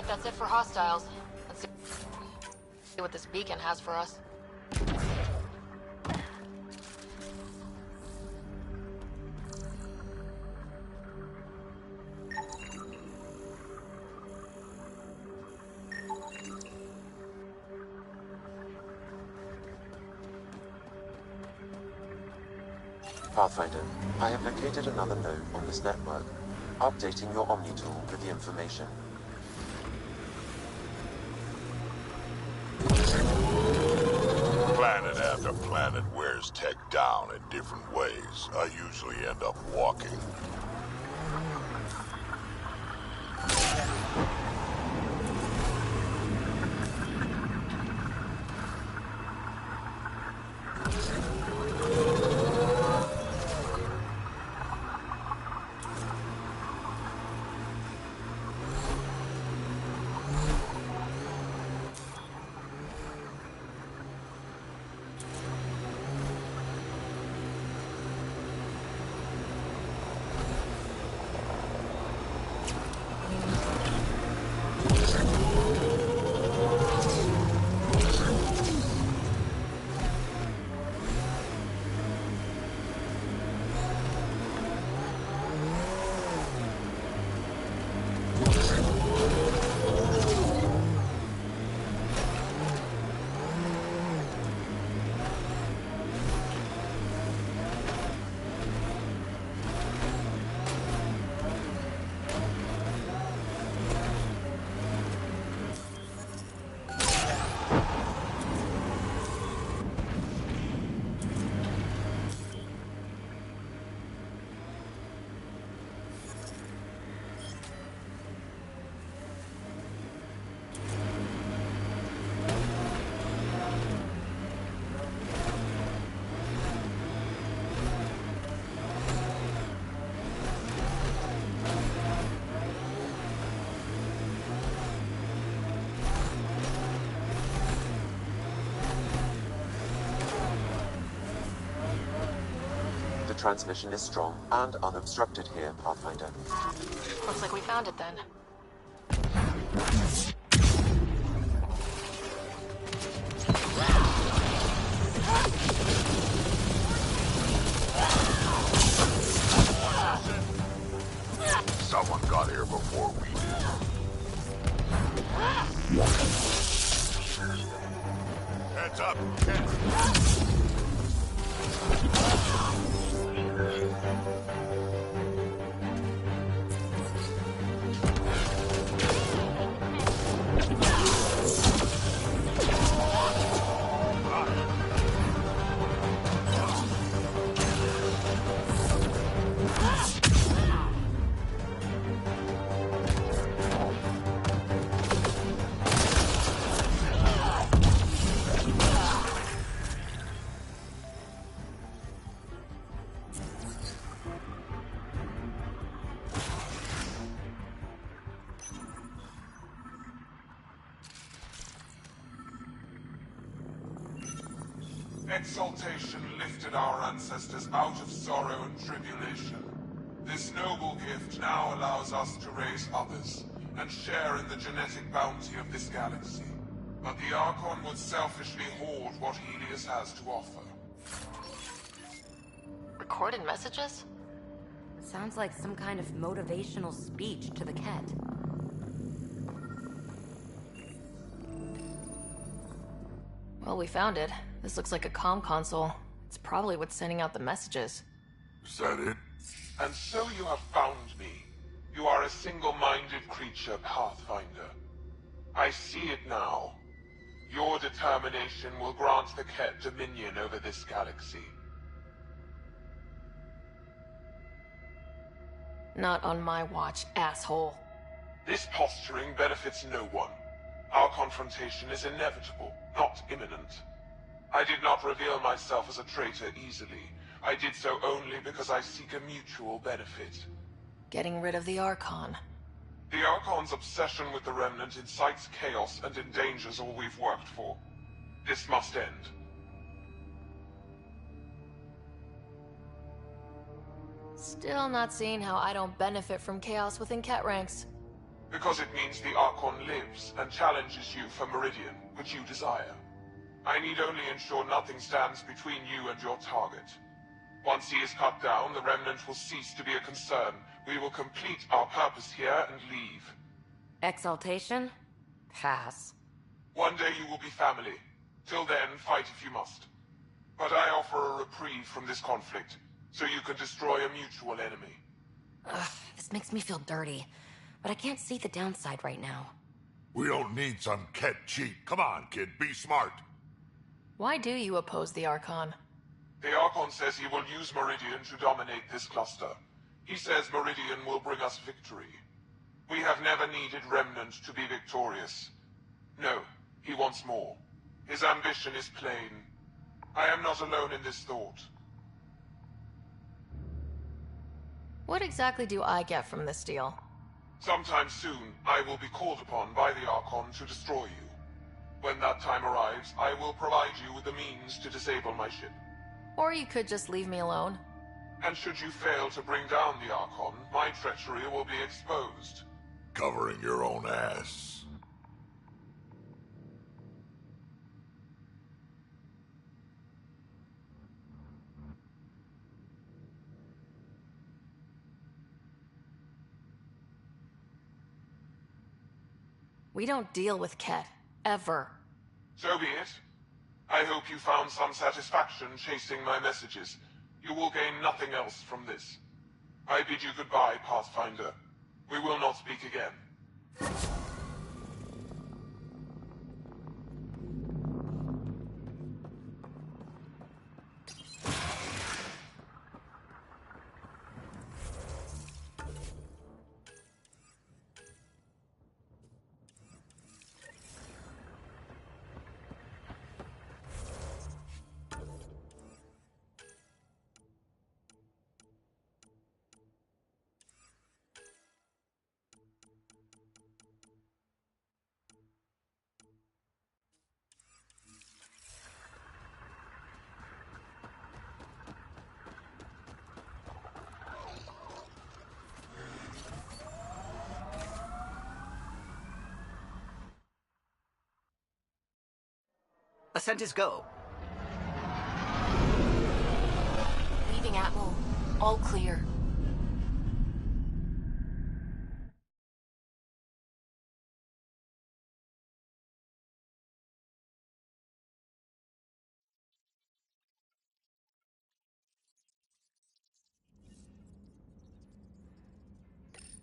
That's it for hostiles. Let's see what this beacon has for us.
Pathfinder, I have located another node on this network. Updating your Omni tool with the information.
Planet after planet wears tech down in different ways. I usually end up walking.
The transmission is strong and unobstructed here, Pathfinder.
Looks like we found it then.
Someone got here before we did. Heads up,
Exaltation lifted our ancestors out of sorrow and tribulation. This noble gift now allows us to raise others, and share in the genetic bounty of this galaxy. But the Archon would selfishly hoard what Helios has to offer.
Recorded messages?
Sounds like some kind of motivational speech to the Ket.
Well, we found it. This looks like a comm console. It's probably what's sending out the messages.
Is that it?
And so you have found me. You are a single-minded creature, Pathfinder. I see it now. Your determination will grant the Ket dominion over this galaxy.
Not on my watch, asshole.
This posturing benefits no one. Our confrontation is inevitable, not imminent. I did not reveal myself as a traitor easily. I did so only because I seek a mutual benefit.
Getting rid of the Archon.
The Archon's obsession with the Remnant incites chaos and endangers all we've worked for. This must end.
Still not seeing how I don't benefit from chaos within Ket ranks.
Because it means the Archon lives and challenges you for Meridian, which you desire. I need only ensure nothing stands between you and your target. Once he is cut down, the Remnant will cease to be a concern. We will complete our purpose here and leave.
Exaltation? Pass.
One day you will be family. Till then, fight if you must. But I offer a reprieve from this conflict, so you can destroy a mutual enemy.
Ugh, this makes me feel dirty. But I can't see the downside right now.
We don't need some Ket cheat. Come on, kid, be smart.
Why do you oppose the Archon?
The Archon says he will use Meridian to dominate this cluster. He says Meridian will bring us victory. We have never needed Remnant to be victorious. No, he wants more. His ambition is plain. I am not alone in this thought.
What exactly do I get from this deal?
Sometime soon, I will be called upon by the Archon to destroy you. When that time arrives, I will provide you with the means to disable my ship.
Or you could just leave me alone.
And should you fail to bring down the Archon, my treachery will be exposed.
Covering your own ass.
We don't deal with Ket. Ever.
So be it. I hope you found some satisfaction chasing my messages. You will gain nothing else from this. I bid you goodbye, Pathfinder. We will not speak again.
Ascent is go.
Leaving Atmo. All clear.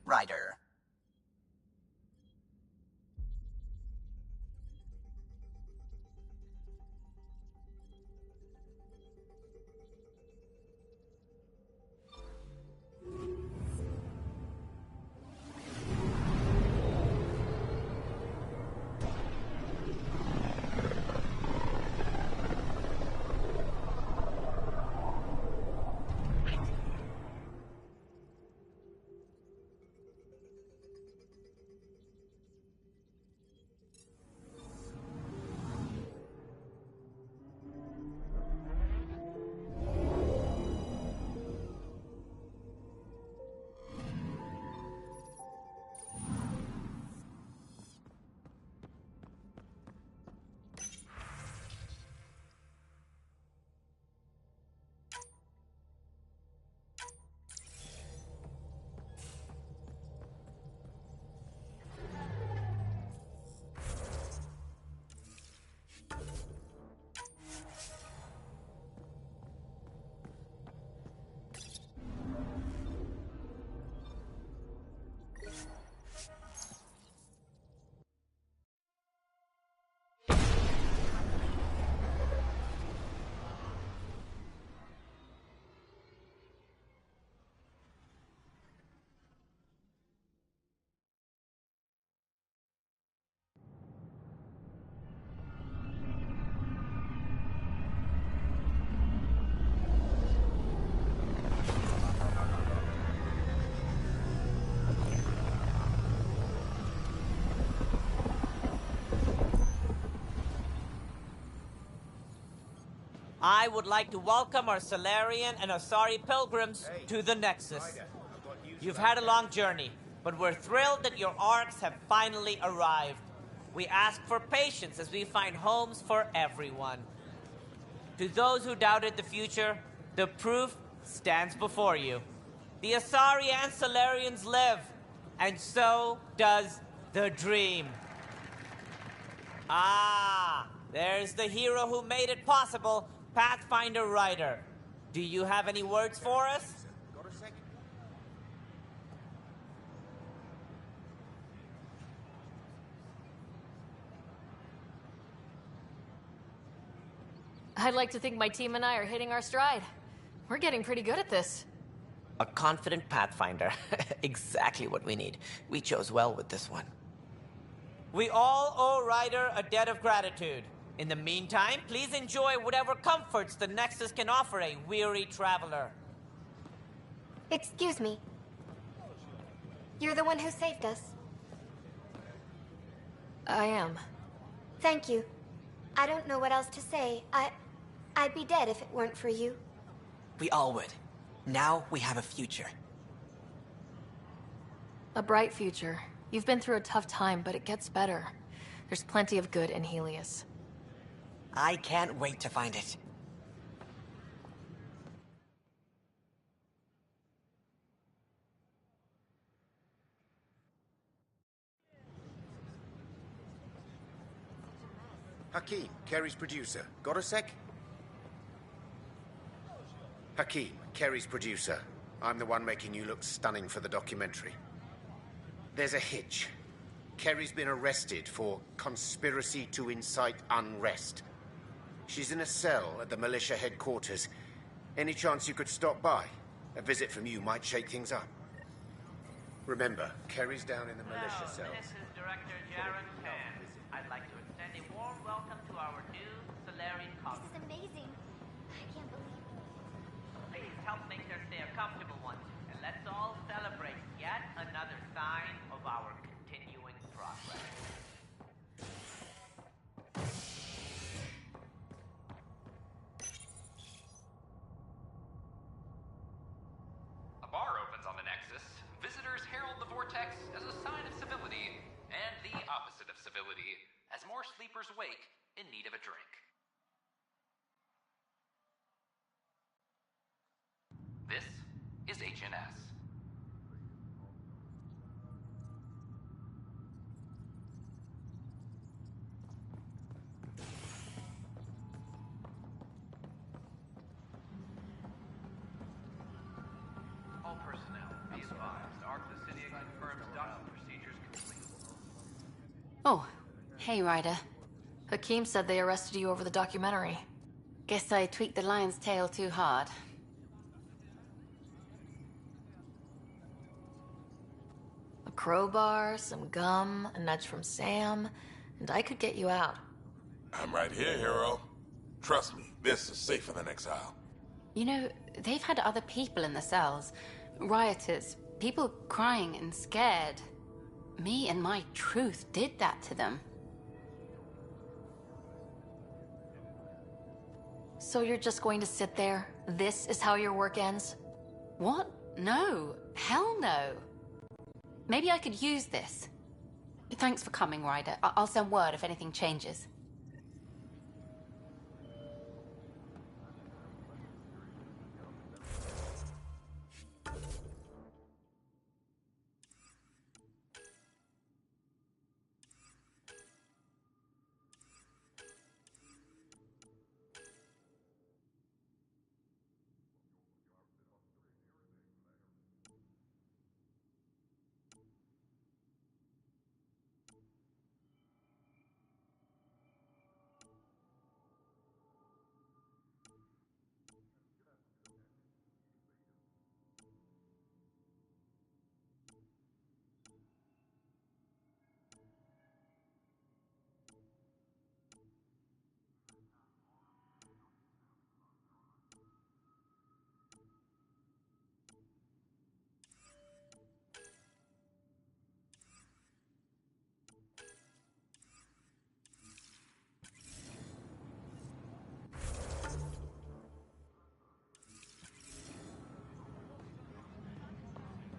Ryder.
I would like to welcome our Salarian and Asari pilgrims to the Nexus. You've had a long journey, but we're thrilled that your arcs have finally arrived. We ask for patience as we find homes for everyone. To those who doubted the future, the proof stands before you. The Asari and Salarians live, and so does the dream. Ah, there's the hero who made it possible, Pathfinder Ryder. Do you have any words for us?
I'd like to think my team and I are hitting our stride. We're getting pretty good at this.
A confident Pathfinder. Exactly what we need. We chose well with this one. We all owe Ryder a debt of gratitude. In the meantime, please enjoy whatever comforts the Nexus can offer a weary traveler.
Excuse me. You're the one who saved us.
I am.
Thank you. I don't know what else to say. I'd be dead if it weren't for you.
We all would. Now we have a future.
A bright future. You've been through a tough time, but it gets better. There's plenty of good in Helios.
I can't wait to find it.
Hakeem, Kerry's producer. Got a sec? Hakeem, Kerry's producer. I'm the one making you look stunning for the documentary. There's a hitch. Kerry's been arrested for conspiracy to incite unrest. She's in a cell at the militia headquarters. Any chance you could stop by? A visit from you might shake things up. Remember, Kerry's down in the militia cell.
This is Director Jaron Pan. I'd like to extend a warm welcome to our new Solarian colleagues.
This is amazing. I can't believe it.
Please help make their stay a comfortable one, and let's all celebrate yet another sign of our continuing progress.
A bar opens on the Nexus. Visitors herald the vortex as a sign of civility, and the opposite of civility, as more sleepers wake in need of a drink. HNS. All personnel, be advised. Arc Lucidia confirms docking procedures complete.
Oh, hey, Ryder. Hakeem said they arrested you over the documentary.
Guess I tweaked the lion's tail too hard.
A crowbar, some gum, a nudge from Sam, and I could get you out.
I'm right here, hero. Trust me, this is safer than exile.
You know, they've had other people in the cells. Rioters, people crying and scared. Me and my truth did that to them.
So you're just going to sit there? This is how your work ends?
What? No. Hell no. Maybe I could use this. Thanks for coming, Ryder. I'll send word if anything changes.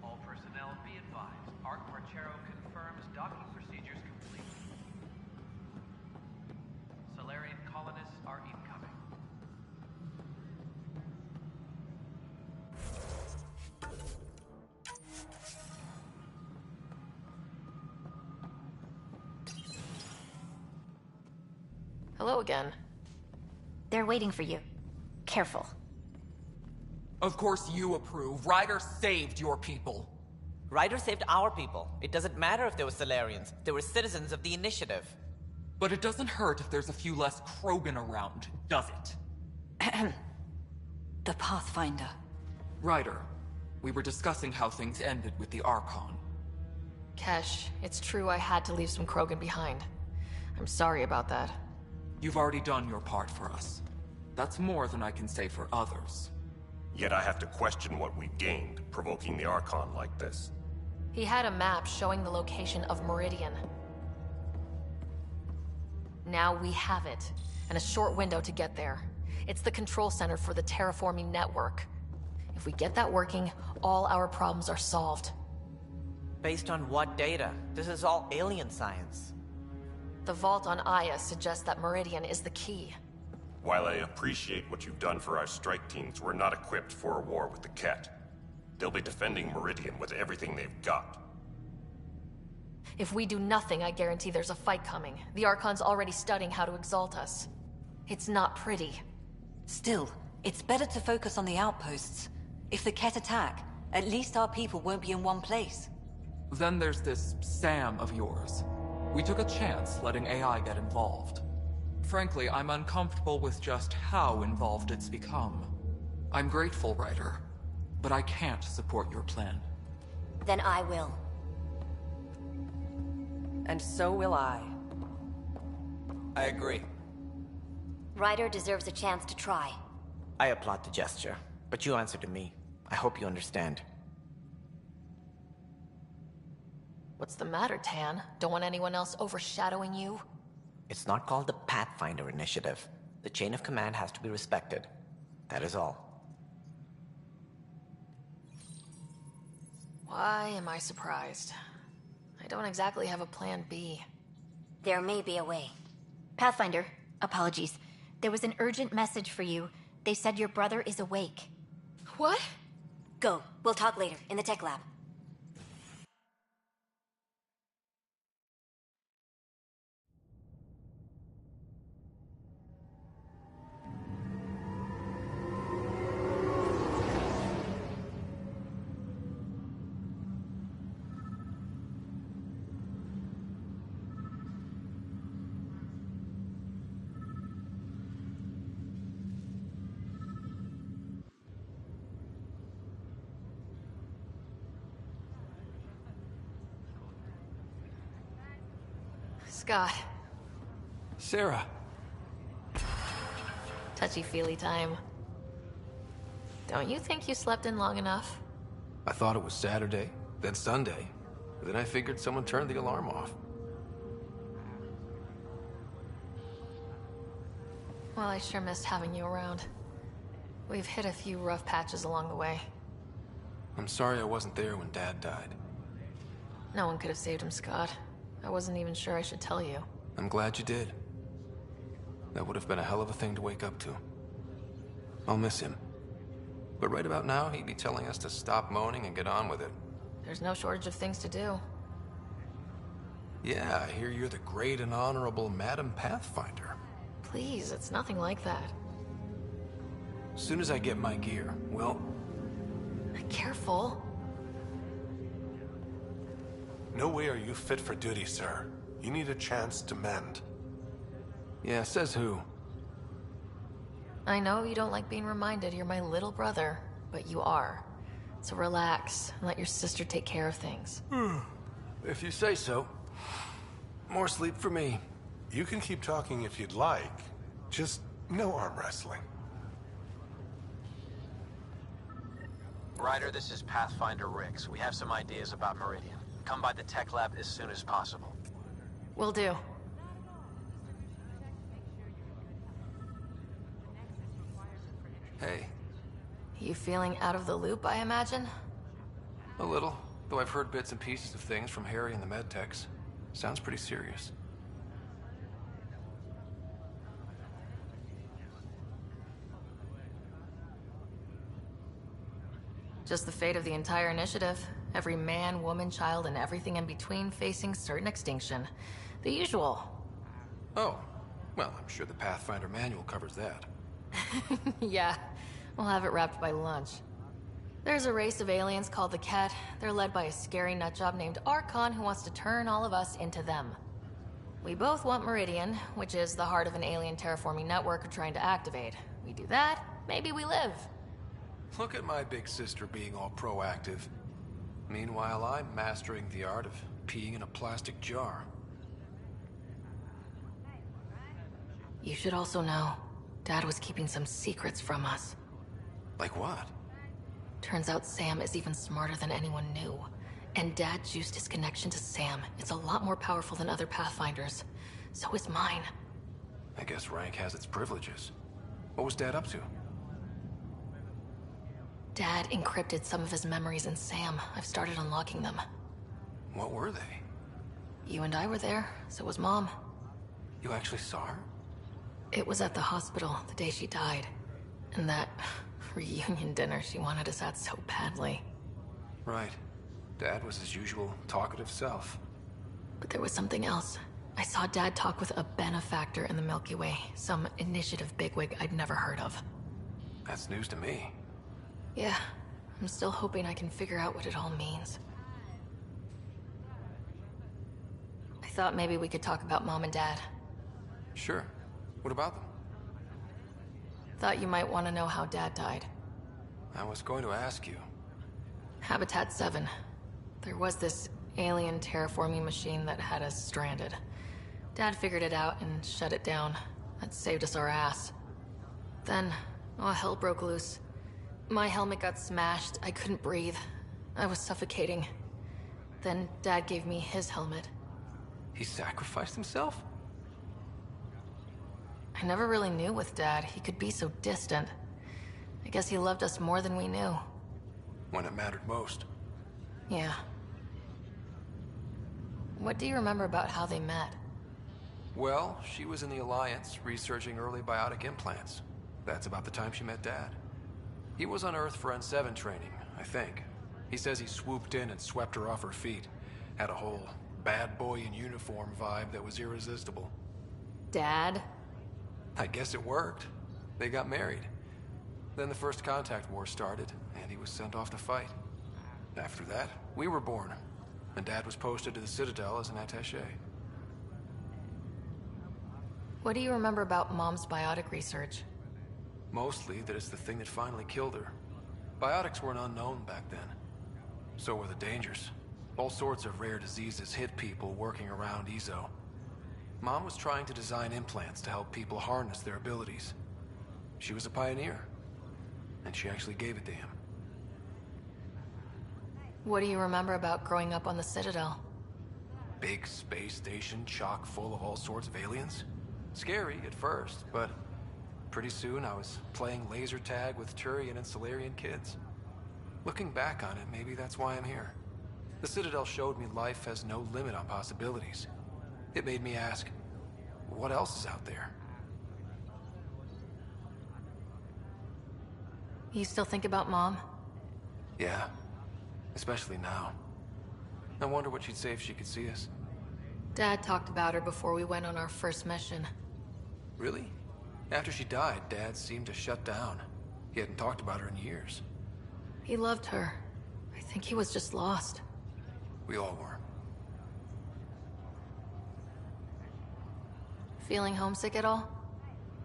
All personnel, be advised. Arc Marchero confirms docking procedures complete. Solarian colonists are incoming.
Hello again.
They're waiting for you. Careful.
Of course you approve. Ryder saved your people.
Ryder saved our people. It doesn't matter if they were Solarians. They were citizens of the Initiative.
But it doesn't hurt if there's a few less Krogan around, does it?
The Pathfinder.
Ryder, we were discussing how things ended with the Archon.
Kesh, it's true I had to leave some Krogan behind. I'm sorry about that.
You've already done your part for us. That's more than I can say for others.
Yet I have to question what we gained, provoking the Archon like this.
He had a map showing the location of Meridian. Now we have it, and a short window to get there. It's the control center for the terraforming network. If we get that working, all our problems are solved.
Based on what data? This is all alien science.
The vault on Aya suggests that Meridian is the key.
While I appreciate what you've done for our strike teams, we're not equipped for a war with the Ket. They'll be defending Meridian with everything they've got.
If we do nothing, I guarantee there's a fight coming. The Archon's already studying how to exalt us. It's not pretty.
Still, it's better to focus on the outposts. If the Ket attack, at least our people won't be in one place.
Then there's this Sam of yours. We took a chance letting AI get involved. Frankly, I'm uncomfortable with just how involved it's become. I'm grateful, Ryder, but I can't support your plan.
Then I will.
And so will I.
I agree.
Ryder deserves a chance to try.
I applaud the gesture, but you answer to me. I hope you understand.
What's the matter, Tan? Don't want anyone else overshadowing you?
It's not called the Pathfinder Initiative. The chain of command has to be respected. That is all.
Why am I surprised? I don't exactly have a plan B.
There may be a way. Pathfinder, apologies. There was an urgent message for you. They said your brother is awake.
What?
Go. We'll talk later, in the tech lab.
Scott.
Sarah.
Touchy-feely time. Don't you think you slept in long enough?
I thought it was Saturday, then Sunday. Then I figured someone turned the alarm off.
Well, I sure missed having you around. We've hit a few rough patches along the way.
I'm sorry I wasn't there when Dad died.
No one could have saved him, Scott. I wasn't even sure I should tell you.
I'm glad you did. That would have been a hell of a thing to wake up to. I'll miss him. But right about now, he'd be telling us to stop moaning and get on with it.
There's no shortage of things to do.
Yeah, I hear you're the great and honorable Madam Pathfinder.
Please, it's nothing like that.
As soon as I get my gear, well...
Careful.
No way are you fit for duty, sir. You need a chance to mend.
Yeah, says who?
I know you don't like being reminded you're my little brother, but you are. So relax and let your sister take care of things.
If you say so. More sleep for me.
You can keep talking if you'd like. Just no arm wrestling.
Ryder, this is Pathfinder Riggs. We have some ideas about Meridian. Come by the tech lab as soon as possible.
Will do.
Hey.
You feeling out of the loop, I imagine?
A little, though I've heard bits and pieces of things from Harry and the medtechs. Sounds pretty serious.
Just the fate of the entire initiative. Every man, woman, child, and everything in between facing certain extinction. The usual.
Oh. Well, I'm sure the Pathfinder manual covers that.
Yeah, we'll have it wrapped by lunch. There's a race of aliens called the Ket. They're led by a scary nutjob named Archon who wants to turn all of us into them. We both want Meridian, which is the heart of an alien terraforming network we're trying to activate. We do that, maybe we live.
Look at my big sister being all proactive. Meanwhile, I'm mastering the art of peeing in a plastic jar.
You should also know, Dad was keeping some secrets from us.
Like what?
Turns out Sam is even smarter than anyone knew. And Dad juiced his connection to Sam. It's a lot more powerful than other Pathfinders. So is mine.
I guess rank has its privileges. What was Dad up to?
Dad encrypted some of his memories in Sam. I've started unlocking them.
What were they?
You and I were there, so was Mom.
You actually saw her?
It was at the hospital the day she died. And that reunion dinner she wanted us at so badly.
Right. Dad was his usual talkative self.
But there was something else. I saw Dad talk with a benefactor in the Milky Way. Some initiative bigwig I'd never heard of.
That's news to me.
Yeah, I'm still hoping I can figure out what it all means. I thought maybe we could talk about Mom and Dad.
Sure. What about them?
Thought you might want to know how Dad died.
I was going to ask you.
Habitat 7. There was this alien terraforming machine that had us stranded. Dad figured it out and shut it down. That saved us our ass. Then, hell broke loose. My helmet got smashed. I couldn't breathe. I was suffocating. Then Dad gave me his helmet.
He sacrificed himself?
I never really knew with Dad. He could be so distant. I guess he loved us more than we knew.
When it mattered most.
Yeah. What do you remember about how they met?
Well, she was in the Alliance, researching early biotic implants. That's about the time she met Dad. He was on Earth for N7 training, I think. He says he swooped in and swept her off her feet. Had a whole bad boy in uniform vibe that was irresistible.
Dad?
I guess it worked. They got married. Then the First Contact War started, and he was sent off to fight. After that, we were born, and Dad was posted to the Citadel as an attaché.
What do you remember about Mom's biotic research?
Mostly that it's the thing that finally killed her. Biotics weren't unknown back then. So were the dangers. All sorts of rare diseases hit people working around EZO. Mom was trying to design implants to help people harness their abilities. She was a pioneer, and she actually gave it to him.
What do you remember about growing up on the Citadel?
Big space station chock full of all sorts of aliens. Scary at first, but pretty soon I was playing laser tag with Turian and Solarian kids. Looking back on it, maybe that's why I'm here. The Citadel showed me life has no limit on possibilities. It made me ask, what else is out there?
You still think about Mom?
Yeah, especially now. I wonder what she'd say if she could see us.
Dad talked about her before we went on our first mission.
Really? After she died, Dad seemed to shut down. He hadn't talked about her in years.
He loved her. I think he was just lost.
We all were.
Feeling homesick at all?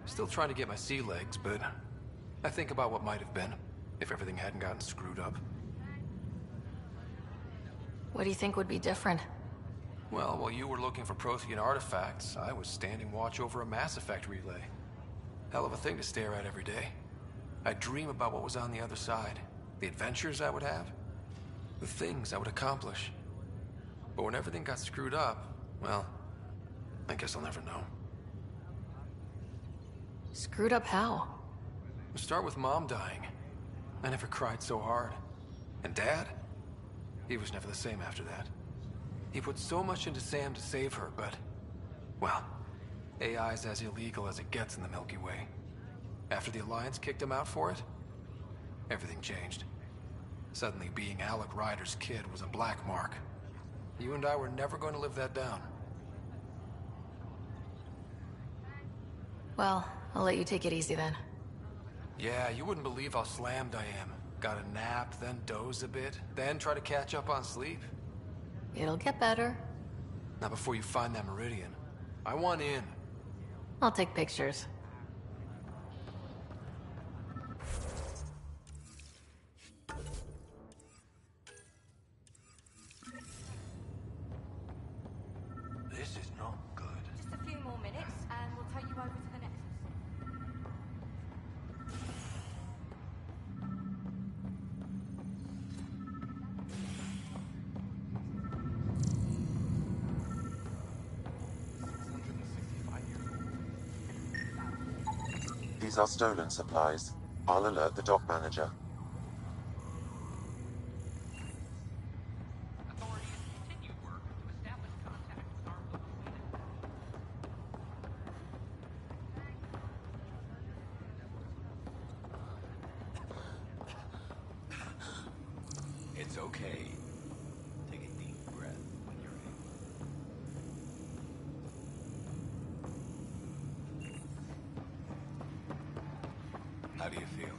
Still trying to get my sea legs, but I think about what might have been if everything hadn't gotten screwed up.
What do you think would be different?
Well, while you were looking for Prothean artifacts, I was standing watch over a Mass Effect relay. Hell of a thing to stare at every day. I'd dream about what was on the other side, the adventures I would have, the things I would accomplish. But when everything got screwed up, well, I guess I'll never know.
Screwed up how?
We'll start with Mom dying. I never cried so hard. And Dad? He was never the same after that. He put so much into Sam to save her, but... well, AI's as illegal as it gets in the Milky Way. After the Alliance kicked him out for it, everything changed. Suddenly being Alec Ryder's kid was a black mark. You and I were never going to live that down.
Well, I'll let you take it easy then.
Yeah, you wouldn't believe how slammed I am. Got a nap, then doze a bit, then try to catch up on sleep.
It'll get better.
Not before you find that Meridian. I want in.
I'll take pictures.
This is not good.
Just a few more minutes, and we'll take you over to the Nexus.
These are stolen supplies. I'll alert the dock manager.
It's okay. Take a deep breath when you're in. How do you feel?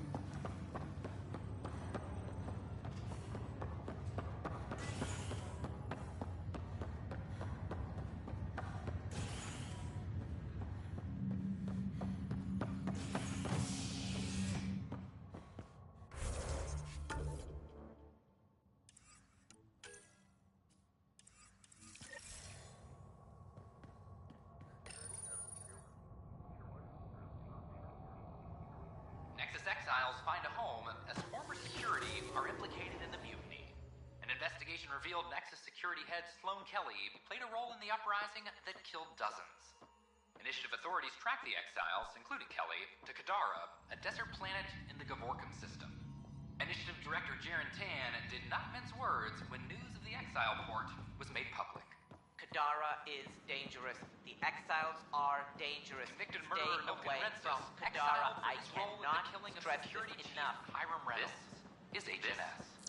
Nexus exiles find a home as former security are implicated in the mutiny. An investigation revealed Nexus security head Sloan Kelly played a role in the uprising that killed dozens. Initiative authorities tracked the exiles, including Kelly, to Kadara, a desert planet in the Gavorkum system. Initiative Director Jaren Tan did not mince words when news of the exile port was made public.
Kadara is dangerous. The exiles are dangerous.
Convicted
Stay
murderer
away
Elkin
from
Rensis,
Kadara.
exiled for
I
his role in the
cannot
killing of
stress
security
this
chief
enough.
Hiram Reynolds, is HNS.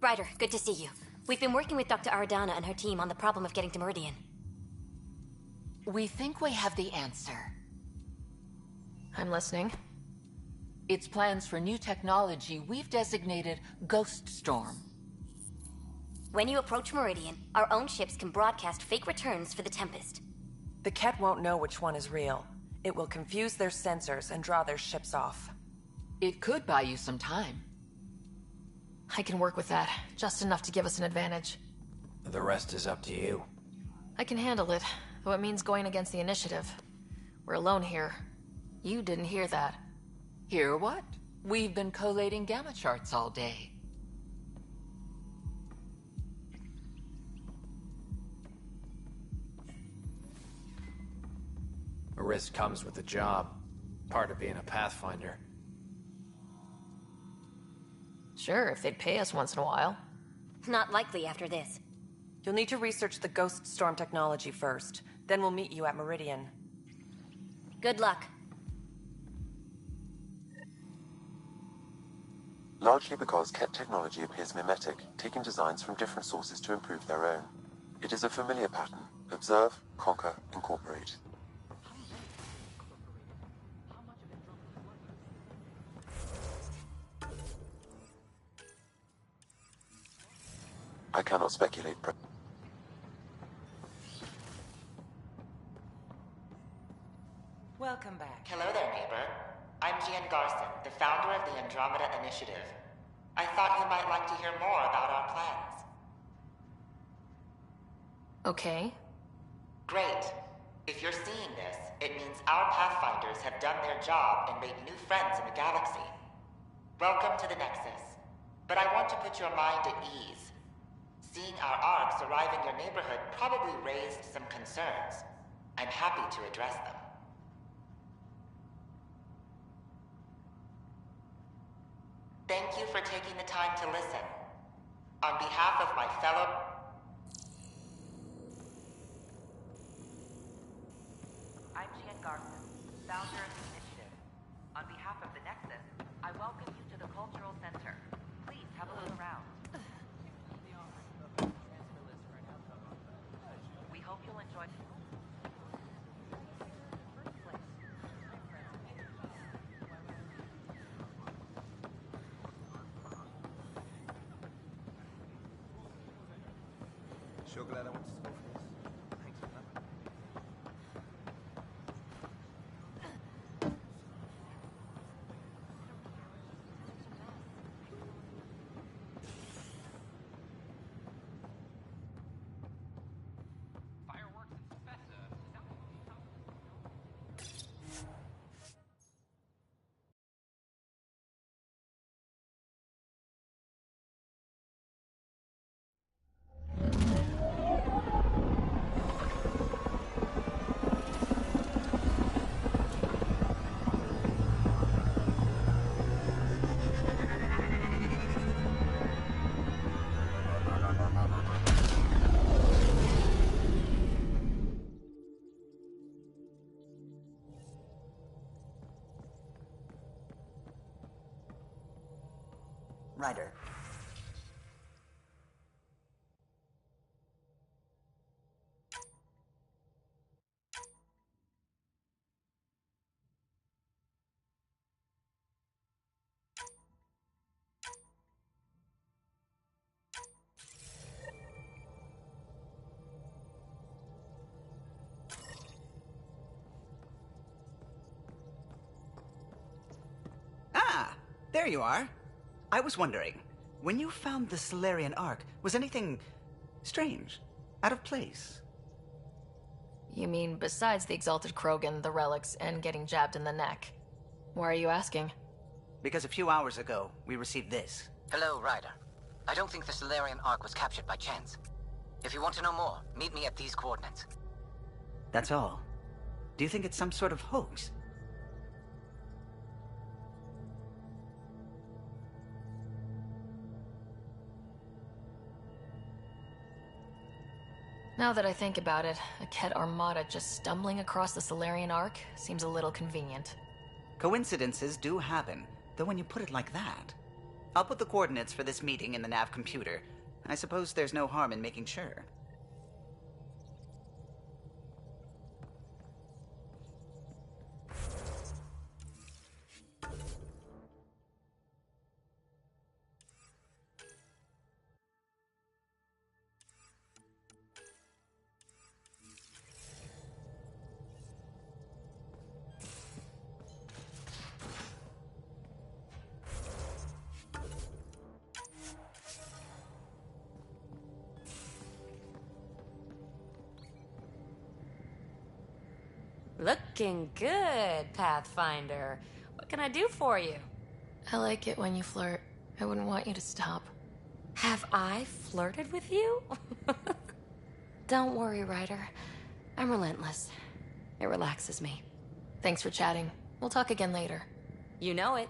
Ryder, good to see you. We've been working with Dr. Aradana and her team on the problem of getting to Meridian.
We think we have the answer.
I'm listening.
It's plans for new technology we've designated Ghost Storm.
When you approach Meridian, our own ships can broadcast fake returns for the Tempest.
The Ket won't know which one is real. It will confuse their sensors and draw their ships off.
It could buy you some time.
I can work with that. Just enough to give us an advantage.
The rest is up to you.
I can handle it, though it means going against the initiative. We're alone here. You didn't hear that.
Hear what? We've been collating gamma charts all day.
A risk comes with the job. Part of being a Pathfinder.
Sure, if they'd pay us once in a while.
Not likely after this.
You'll need to research the Ghost Storm technology first. Then we'll meet you at Meridian.
Good luck.
Largely because Ket technology appears mimetic, taking designs from different sources to improve their own. It is a familiar pattern. Observe, conquer, incorporate. I cannot speculate.
Welcome back. Hello there, neighbor. I'm Gian Garson, the founder of the Andromeda Initiative. I thought you might like to hear more about our plans.
Okay.
Great. If you're seeing this, it means our Pathfinders have done their job and made new friends in the galaxy. Welcome to the Nexus. But I want to put your mind at ease. Seeing our arcs arrive in your neighborhood probably raised some concerns. I'm happy to address them. Thank you for taking the time to listen. On behalf of my fellow... I'm Gian Garson, founder of the initiative. On behalf of the Nexus, I welcome you to the Cultural Center. Please have a look around. We hope you'll enjoy...
Sure glad I went to school for this. Thanks for coming.
Fireworks and Spessa.
Ryder. Ah, there you are. I was wondering, when you found the Solarian Ark, was anything strange, out of place?
You mean besides the Exalted Krogan, the relics, and getting jabbed in the neck? Why are you asking?
Because a few hours ago, we received this.
Hello, Ryder. I don't think the Solarian Ark was captured by chance. If you want to know more, meet me at these coordinates.
That's all. Do you think it's some sort of hoax?
Now that I think about it, a Ket armada just stumbling across the Solarian Ark seems a little convenient.
Coincidences do happen, though when you put it like that... I'll put the coordinates for this meeting in the nav computer. I suppose there's no harm in making sure.
Looking good, Pathfinder. What can I do for you?
I like it when you flirt. I wouldn't want you to stop.
Have I flirted with you? Don't worry, Ryder. I'm relentless. It relaxes me.
Thanks for chatting. We'll talk again later.
You know it.